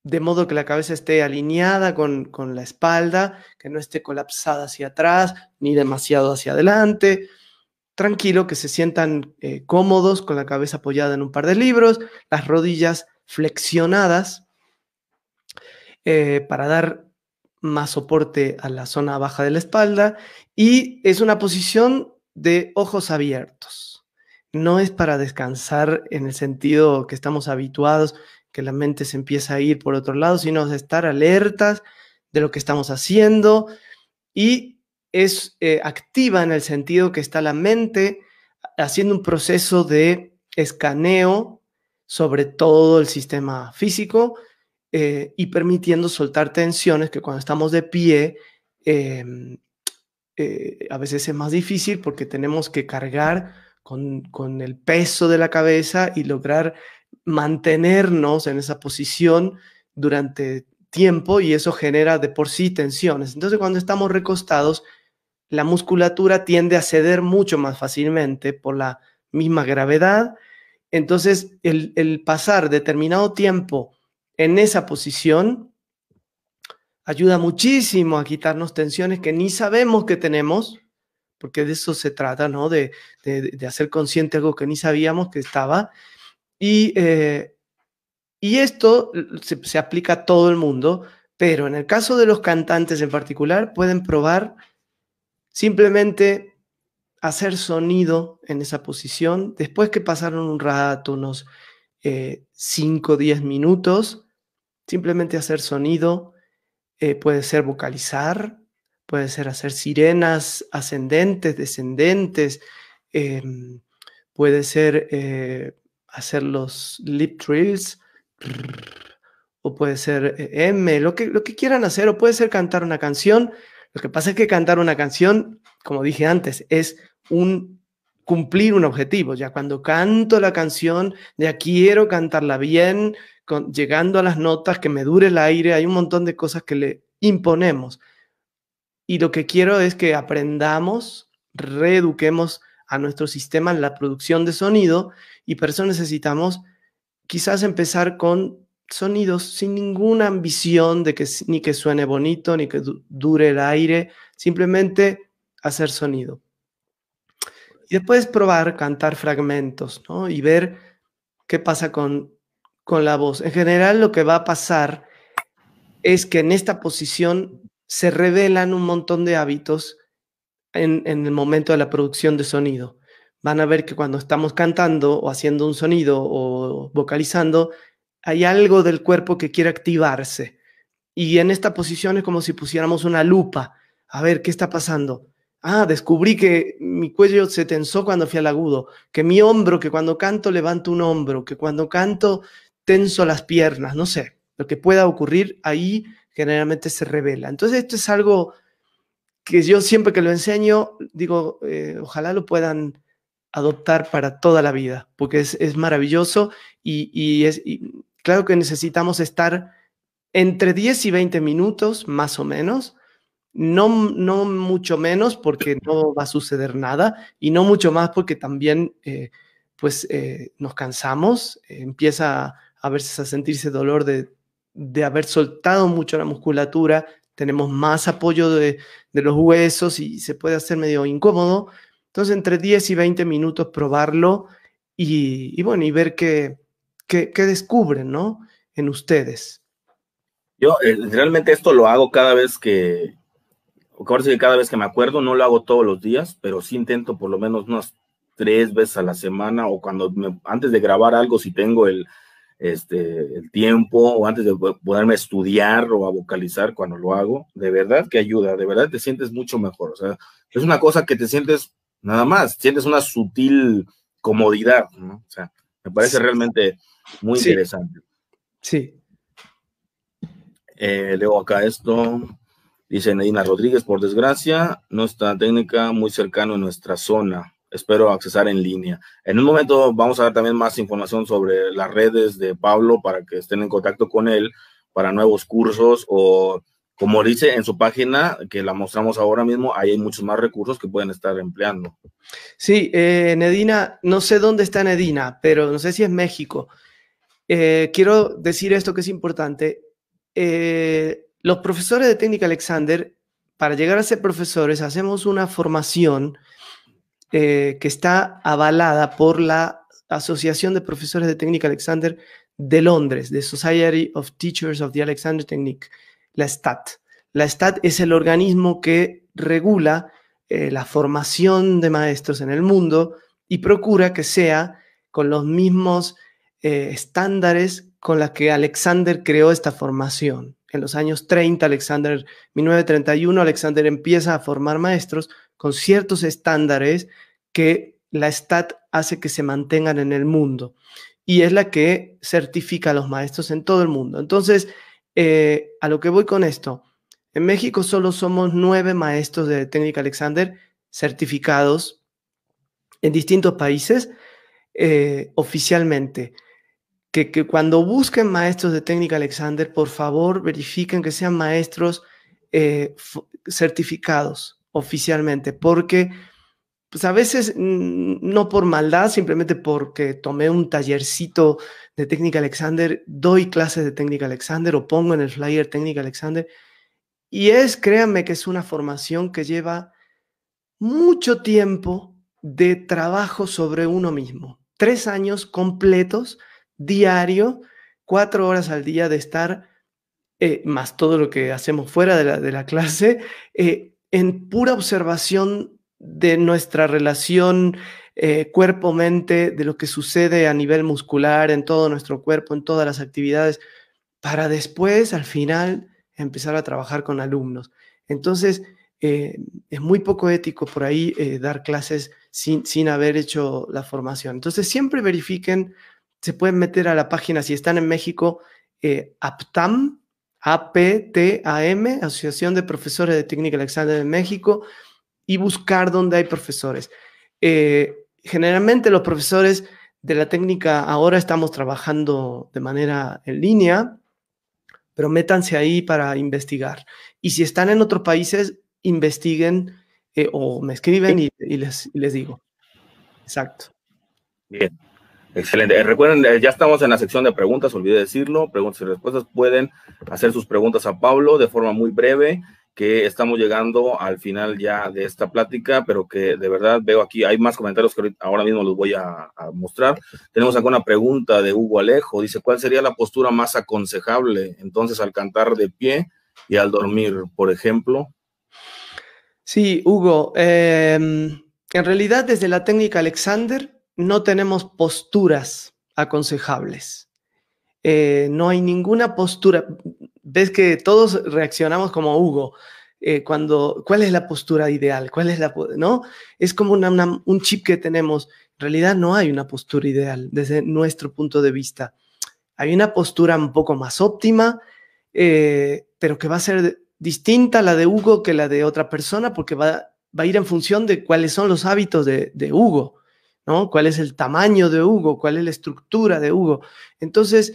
de modo que la cabeza esté alineada con la espalda, que no esté colapsada hacia atrás ni demasiado hacia adelante. Tranquilo, que se sientan cómodos con la cabeza apoyada en un par de libros, las rodillas flexionadas para dar más soporte a la zona baja de la espalda, y es una posición de ojos abiertos. No es para descansar en el sentido que estamos habituados, que la mente se empieza a ir por otro lado, sino de estar alertas de lo que estamos haciendo, y es activa en el sentido que está la mente haciendo un proceso de escaneo sobre todo el sistema físico, y permitiendo soltar tensiones que cuando estamos de pie a veces es más difícil porque tenemos que cargar con el peso de la cabeza y lograr mantenernos en esa posición durante tiempo, y eso genera de por sí tensiones. Entonces, cuando estamos recostados, la musculatura tiende a ceder mucho más fácilmente por la misma gravedad. Entonces, el pasar determinado tiempo en esa posición ayuda muchísimo a quitarnos tensiones que ni sabemos que tenemos, porque de eso se trata, ¿no? De hacer consciente algo que ni sabíamos que estaba. Y esto se aplica a todo el mundo, pero en el caso de los cantantes en particular, pueden probar simplemente hacer sonido en esa posición. Después que pasaron un rato, unos 5 o 10 minutos, simplemente hacer sonido. Puede ser vocalizar, puede ser hacer sirenas ascendentes, descendentes, puede ser hacer los lip trills, o puede ser lo que quieran hacer, o puede ser cantar una canción. Lo que pasa es que cantar una canción, como dije antes, es un cumplir un objetivo. Ya cuando canto la canción, ya quiero cantarla bien, llegando a las notas, que me dure el aire. Hay un montón de cosas que le imponemos. Y lo que quiero es que aprendamos, reeduquemos a nuestro sistema en la producción de sonido, y por eso necesitamos quizás empezar con sonidos sin ninguna ambición de que ni que suene bonito, ni que dure el aire, simplemente hacer sonido. Y después probar, cantar fragmentos, ¿no? Y ver qué pasa con la voz. En general, lo que va a pasar es que en esta posición se revelan un montón de hábitos en el momento de la producción de sonido. Van a ver que cuando estamos cantando o haciendo un sonido o vocalizando, hay algo del cuerpo que quiere activarse. Y en esta posición es como si pusiéramos una lupa. A ver, ¿qué está pasando? Ah, descubrí que mi cuello se tensó cuando fui al agudo, que mi hombro, que cuando canto levanto un hombro, que cuando canto tenso las piernas, no sé. Lo que pueda ocurrir ahí generalmente se revela. Entonces esto es algo que yo siempre que lo enseño, digo, ojalá lo puedan adoptar para toda la vida, porque es maravilloso y claro que necesitamos estar entre 10 y 20 minutos, más o menos, no mucho menos porque no va a suceder nada y no mucho más porque también nos cansamos, empieza a veces a sentirse dolor de haber soltado mucho la musculatura, tenemos más apoyo de los huesos y se puede hacer medio incómodo. Entonces, entre 10 y 20 minutos probarlo y bueno, y ver qué descubren, ¿no? En ustedes. Yo realmente esto lo hago ahora sí que cada vez que me acuerdo, no lo hago todos los días, pero sí intento por lo menos unas 3 veces a la semana, o antes de grabar algo, si tengo el tiempo, o antes de ponerme a estudiar o a vocalizar cuando lo hago, de verdad que ayuda, de verdad te sientes mucho mejor. O sea, es una cosa que te sientes nada más, sientes una sutil comodidad, ¿no? O sea, me parece realmente muy Sí, interesante. sí. Leo acá esto. Dice Nedina Rodríguez, por desgracia, no está técnica muy cercano en nuestra zona. Espero accesar en línea. En un momento vamos a dar también más información sobre las redes de Pablo para que estén en contacto con él para nuevos cursos, o como dice en su página, que la mostramos ahora mismo, ahí hay muchos más recursos que pueden estar empleando. Sí, Nedina, no sé dónde está Nedina, pero no sé si es México. Quiero decir esto que es importante. Los profesores de Técnica Alexander, para llegar a ser profesores, hacemos una formación que está avalada por la Asociación de Profesores de Técnica Alexander de Londres, de Society of Teachers of the Alexander Technique, la STAT. La STAT es el organismo que regula la formación de maestros en el mundo y procura que sea con los mismos estándares con los que Alexander creó esta formación. En los años 30, 1931, Alexander empieza a formar maestros con ciertos estándares que la STAT hace que se mantengan en el mundo, y es la que certifica a los maestros en todo el mundo. Entonces, a lo que voy con esto, en México solo somos 9 maestros de Técnica Alexander certificados en distintos países oficialmente. Que cuando busquen maestros de Técnica Alexander, por favor verifiquen que sean maestros certificados oficialmente, porque pues a veces no por maldad, simplemente porque tomé un tallercito de Técnica Alexander, doy clases de Técnica Alexander o pongo en el flyer Técnica Alexander, y créanme que es una formación que lleva mucho tiempo de trabajo sobre uno mismo. 3 años completos, diario, 4 horas al día de estar, más todo lo que hacemos fuera de la clase, en pura observación de nuestra relación cuerpo-mente, de lo que sucede a nivel muscular en todo nuestro cuerpo, en todas las actividades, para después, al final, empezar a trabajar con alumnos. Entonces, es muy poco ético por ahí dar clases sin haber hecho la formación. Entonces, siempre verifiquen, se pueden meter a la página, si están en México, APTAM, APTAM, Asociación de Profesores de Técnica Alexander de México, y buscar dónde hay profesores. generalmente los profesores de la técnica ahora estamos trabajando de manera en línea, pero métanse ahí para investigar. Y si están en otros países, investiguen o me escriben y les digo. Exacto. Bien. Excelente. Recuerden, ya estamos en la sección de preguntas, olvidé decirlo, preguntas y respuestas. Pueden hacer sus preguntas a Pablo de forma muy breve, que estamos llegando al final ya de esta plática, pero que de verdad veo aquí, hay más comentarios que ahora mismo los voy a mostrar. Tenemos acá una pregunta de Hugo Alejo, dice, ¿cuál sería la postura más aconsejable entonces al cantar de pie y al dormir, por ejemplo? Sí, Hugo, en realidad desde la técnica Alexander no tenemos posturas aconsejables. No hay ninguna postura. Ves que todos reaccionamos como Hugo. ¿Cuál es la postura ideal? ¿Cuál es no? Es como un chip que tenemos. En realidad no hay una postura ideal desde nuestro punto de vista. Hay una postura un poco más óptima, pero que va a ser distinta la de Hugo que la de otra persona, porque va a ir en función de cuáles son los hábitos de Hugo, ¿no? ¿Cuál es el tamaño de Hugo? ¿Cuál es la estructura de Hugo? Entonces,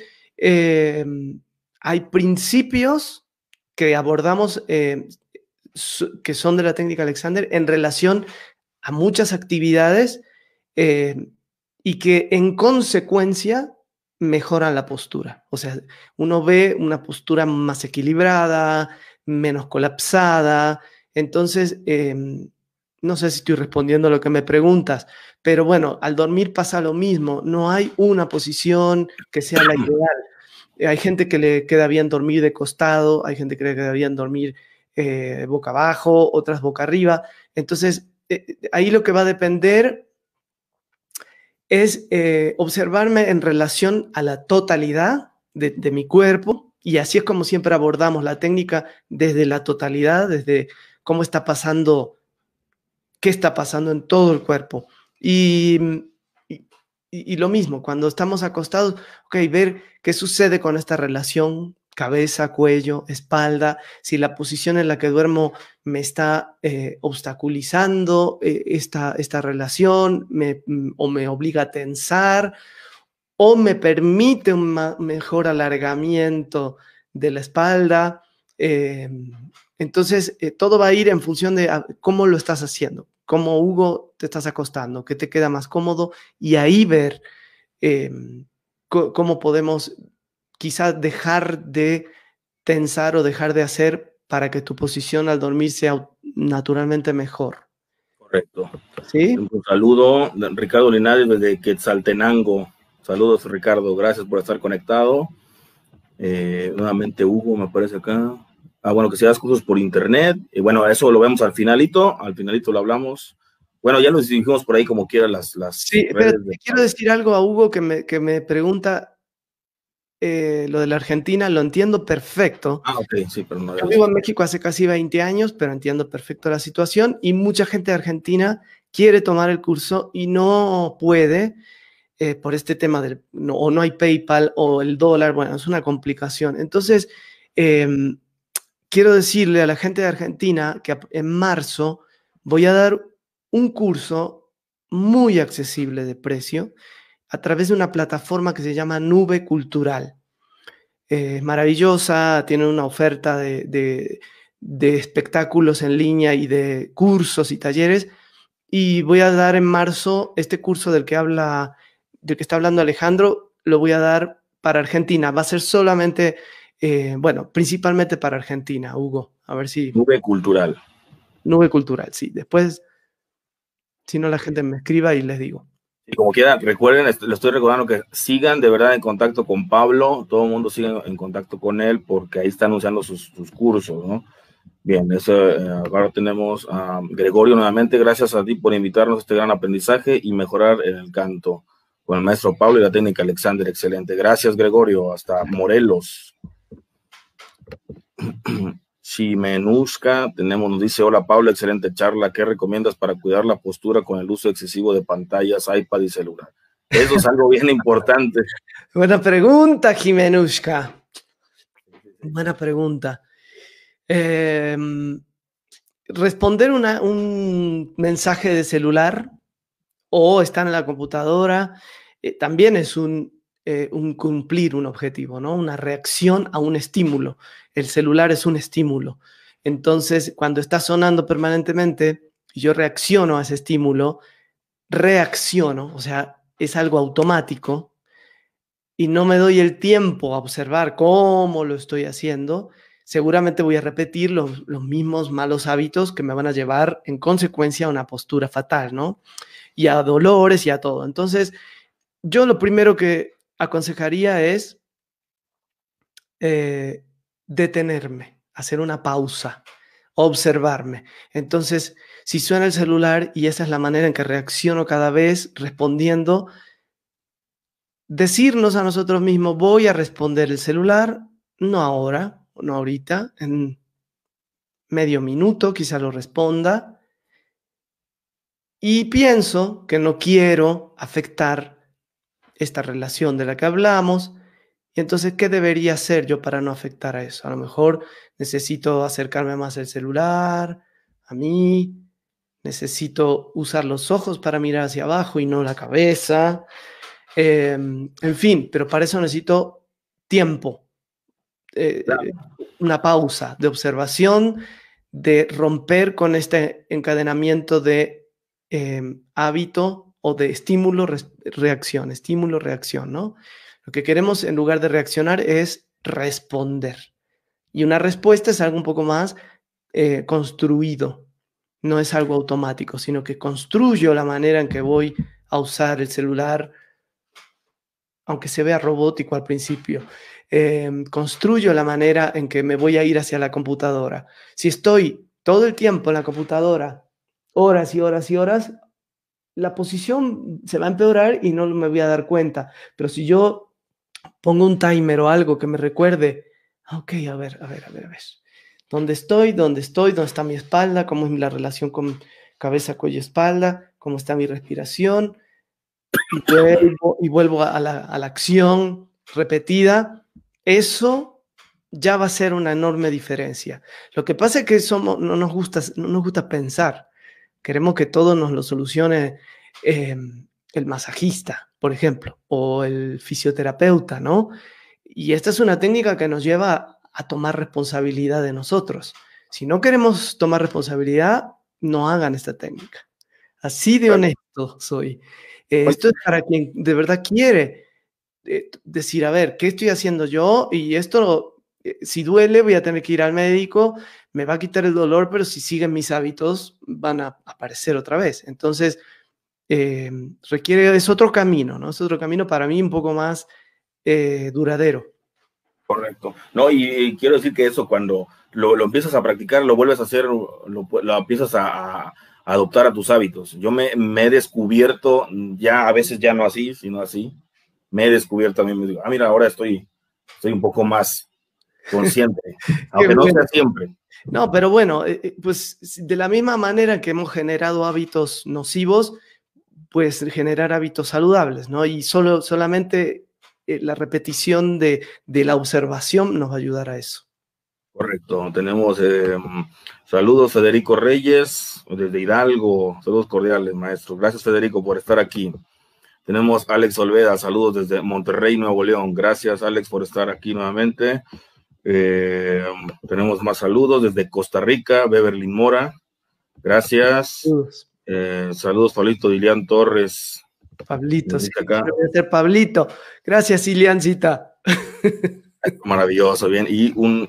hay principios que abordamos que son de la técnica Alexander en relación a muchas actividades y que en consecuencia mejoran la postura. O sea, uno ve una postura más equilibrada, menos colapsada. Entonces, no sé si estoy respondiendo a lo que me preguntas, pero bueno, al dormir pasa lo mismo. No hay una posición que sea la ideal. Hay gente que le queda bien dormir de costado, hay gente que le queda bien dormir boca abajo, otras boca arriba. Entonces, ahí lo que va a depender es observarme en relación a la totalidad de mi cuerpo, y así es como siempre abordamos la técnica desde la totalidad, desde cómo está pasando, qué está pasando en todo el cuerpo. Y lo mismo, cuando estamos acostados, ok, ver qué sucede con esta relación cabeza, cuello, espalda, si la posición en la que duermo me está obstaculizando esta relación, o me obliga a tensar, o me permite un mejor alargamiento de la espalda. Entonces, todo va a ir en función de cómo lo estás haciendo, cómo, Hugo, te estás acostando, qué te queda más cómodo, y ahí ver cómo podemos quizás dejar de tensar o dejar de hacer para que tu posición al dormir sea naturalmente mejor. Correcto. ¿Sí? Un saludo, Ricardo Linares desde Quetzaltenango. Saludos, Ricardo, gracias por estar conectado. Nuevamente Hugo me aparece acá. Bueno, que se das cursos por internet. Y bueno, eso lo vemos al finalito lo hablamos. Bueno, ya lo dijimos por ahí como quiera las sí, pero quiero decir algo a Hugo que me pregunta lo de la Argentina, lo entiendo perfecto. Ok, sí, pero no. Yo vivo en México hace casi 20 años, pero entiendo perfecto la situación, y mucha gente de Argentina quiere tomar el curso y no puede por este tema o no hay PayPal o el dólar. Bueno, es una complicación. Entonces, quiero decirle a la gente de Argentina que en marzo voy a dar un curso muy accesible de precio a través de una plataforma que se llama Nube Cultural. Maravillosa, tiene una oferta de espectáculos en línea y de cursos y talleres, y voy a dar en marzo este curso del que está hablando Alejandro. Lo voy a dar para Argentina. Va a ser solamente, bueno, principalmente para Argentina, Hugo. A ver si... Nube Cultural. Nube Cultural, sí. Después, si no, la gente me escriba y les digo. Y como quieran, recuerden, les estoy recordando que sigan de verdad en contacto con Pablo, todo el mundo siga en contacto con él, porque ahí está anunciando sus cursos, ¿no? Bien, eso, ahora tenemos a Gregorio nuevamente. Gracias a ti por invitarnos a este gran aprendizaje y mejorar en el canto con el maestro Pablo y la técnica Alexander. Excelente. Gracias, Gregorio. Hasta Morelos. Chimenushka, nos dice, hola Pablo, excelente charla. ¿Qué recomiendas para cuidar la postura con el uso excesivo de pantallas, iPad y celular? Eso es algo bien importante. Buena pregunta, Jimenushka. Buena pregunta. Responder un mensaje de celular o estar en la computadora, también es un cumplir un objetivo, ¿no? Una reacción a un estímulo. El celular es un estímulo. Entonces, cuando está sonando permanentemente, yo reacciono a ese estímulo, reacciono, o sea, es algo automático y no me doy el tiempo a observar cómo lo estoy haciendo, seguramente voy a repetir los mismos malos hábitos que me van a llevar en consecuencia a una postura fatal, ¿no? Y a dolores y a todo. Entonces, yo lo primero que aconsejaría es detenerme, hacer una pausa, observarme. Entonces, si suena el celular y esa es la manera en que reacciono cada vez respondiendo, decirnos a nosotros mismos, voy a responder el celular, no ahora, no ahorita, en medio minuto quizá lo responda, y pienso que no quiero afectar esta relación de la que hablamos. Y entonces, ¿qué debería hacer yo para no afectar a eso? A lo mejor necesito acercarme más al celular, a mí, necesito usar los ojos para mirar hacia abajo y no la cabeza. En fin, pero para eso necesito tiempo, Claro. una pausa de observación, de romper con este encadenamiento de hábito o de estímulo-reacción, estímulo-reacción, ¿no? Lo que queremos en lugar de reaccionar es responder. Y una respuesta es algo un poco más construido, no es algo automático, sino que construyo la manera en que voy a usar el celular, aunque se vea robótico al principio. Construyo la manera en que me voy a ir hacia la computadora. Si estoy todo el tiempo en la computadora, horas y horas y horas, la posición se va a empeorar y no me voy a dar cuenta. Pero si yo pongo un timer o algo que me recuerde, ok, a ver. ¿Dónde estoy? ¿Dónde estoy? ¿Dónde está mi espalda? ¿Cómo es la relación con cabeza, cuello, espalda? ¿Cómo está mi respiración? Y vuelvo a la acción repetida. Eso ya va a ser una enorme diferencia. Lo que pasa es que no nos gusta pensar. Queremos que todo nos lo solucione el masajista, por ejemplo, o el fisioterapeuta, ¿no? Y esta es una técnica que nos lleva a tomar responsabilidad de nosotros. Si no queremos tomar responsabilidad, no hagan esta técnica. Así de Claro. honesto soy. Esto es para quien de verdad quiere decir, a ver, ¿qué estoy haciendo yo? Y esto, si duele, voy a tener que ir al médico, me va a quitar el dolor, pero si siguen mis hábitos, van a aparecer otra vez. Entonces, es otro camino, ¿no? Es otro camino para mí un poco más duradero. Correcto. No, y quiero decir que eso cuando lo empiezas a practicar, lo vuelves a hacer, lo empiezas a adoptar a tus hábitos. Yo me he descubierto, ya a veces ya no así, sino así, me he descubierto a mí, me digo, mira, ahora estoy un poco más consciente, aunque no sea siempre. No, pero bueno, pues de la misma manera que hemos generado hábitos nocivos, pues generar hábitos saludables, ¿no? Y solamente la repetición de la observación nos va a ayudar a eso. Correcto. Tenemos saludos, Federico Reyes, desde Hidalgo. Saludos cordiales, maestro. Gracias, Federico, por estar aquí. Tenemos Alex Olveda, saludos desde Monterrey, Nuevo León. Gracias, Alex, por estar aquí nuevamente. Tenemos más saludos desde Costa Rica, Beverly Mora. Gracias. Saludos, Pablito Dilian Torres. Pablito, sí, acá. Voy a ser Pablito. Gracias, Iliancita. Maravilloso, bien. Y un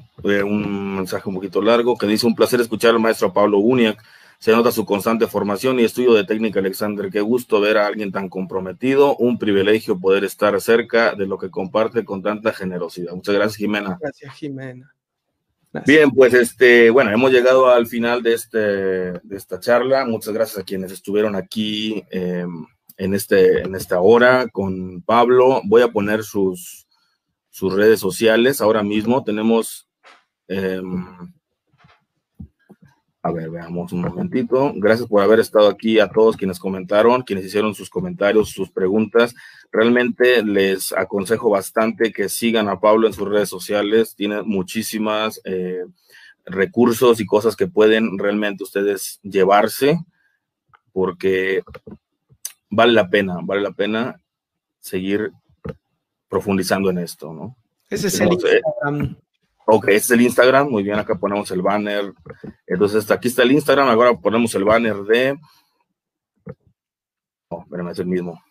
mensaje un poquito largo que dice: un placer escuchar al maestro Pablo Uniac. Se nota su constante formación y estudio de técnica, Alexander. Qué gusto ver a alguien tan comprometido. Un privilegio poder estar cerca de lo que comparte con tanta generosidad. Muchas gracias, Jimena. Gracias, Jimena. Gracias. Bien, pues bueno, hemos llegado al final de esta charla. Muchas gracias a quienes estuvieron aquí en esta hora con Pablo. Voy a poner sus redes sociales. Ahora mismo tenemos, a ver, veamos un momentito. Gracias por haber estado aquí a todos quienes comentaron, quienes hicieron sus comentarios, sus preguntas. Realmente les aconsejo bastante que sigan a Pablo en sus redes sociales. Tiene muchísimas recursos y cosas que pueden realmente ustedes llevarse, porque vale la pena seguir profundizando en esto, ¿no? Ese es el Instagram. Ok, este es el Instagram, muy bien, acá ponemos el banner. Entonces, aquí está el Instagram, ahora ponemos el banner de... Oh, espérame, es el mismo.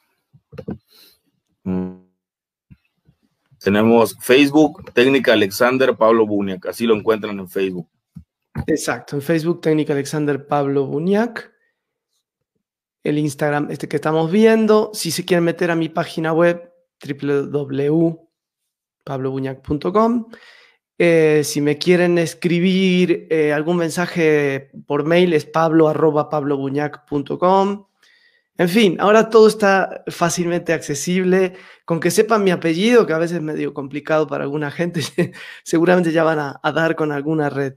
Tenemos Facebook, Técnica Alexander Pablo Buñac, así lo encuentran en Facebook. Exacto, en Facebook, Técnica Alexander Pablo Buñac. El Instagram que estamos viendo. Si se quieren meter a mi página web, www.pablobuñac.com. Si me quieren escribir algún mensaje por mail, es pablo@pablobuñac.com. En fin, ahora todo está fácilmente accesible. Con que sepan mi apellido, que a veces es medio complicado para alguna gente, seguramente ya van a dar con alguna red.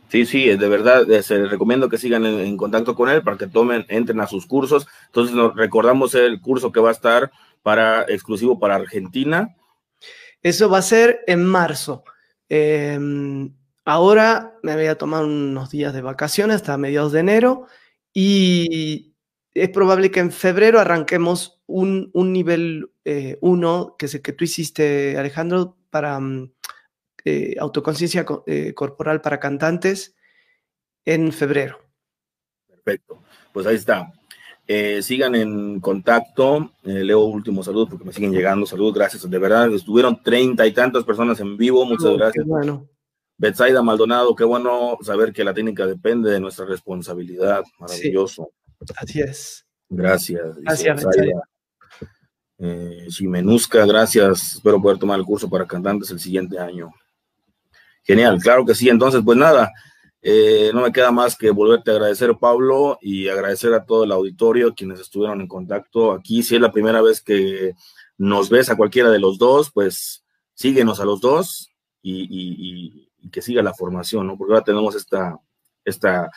Sí, de verdad, se les recomiendo que sigan en contacto con él para que entren a sus cursos. Entonces nos recordamos el curso que va a estar exclusivo para Argentina. Eso va a ser en marzo. Ahora me voy a tomar unos días de vacaciones hasta mediados de enero y es probable que en febrero arranquemos un nivel 1, que es el que tú hiciste, Alejandro, para autoconciencia corporal para cantantes en febrero. Perfecto, pues ahí está. Sigan en contacto. Leo últimos saludos porque me siguen llegando. Saludos, gracias. De verdad, estuvieron 30 y tantas personas en vivo. Muchas gracias. Qué bueno. Betsaida Maldonado, qué bueno saber que la técnica depende de nuestra responsabilidad. Maravilloso. Sí, así es. Gracias. Gracias, Betsaida. Ximenuzca, gracias. Espero poder tomar el curso para cantantes el siguiente año. Genial, claro que sí. Entonces, pues nada, no me queda más que volverte a agradecer, Pablo, y agradecer a todo el auditorio, quienes estuvieron en contacto aquí. Si es la primera vez que nos ves a cualquiera de los dos, pues síguenos a los dos y que siga la formación, ¿no? Porque ahora tenemos esta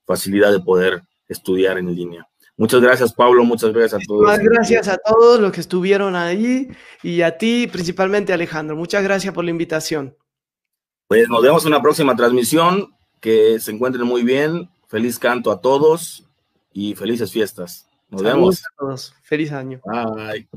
facilidad de poder estudiar en línea. Muchas gracias, Pablo, muchas gracias a todos. Muchas gracias a todos los que estuvieron ahí y a ti, principalmente, Alejandro. Muchas gracias por la invitación. Pues nos vemos en una próxima transmisión. Que se encuentren muy bien. Feliz canto a todos y felices fiestas. Nos vemos. Saludos a todos. Feliz año. Bye.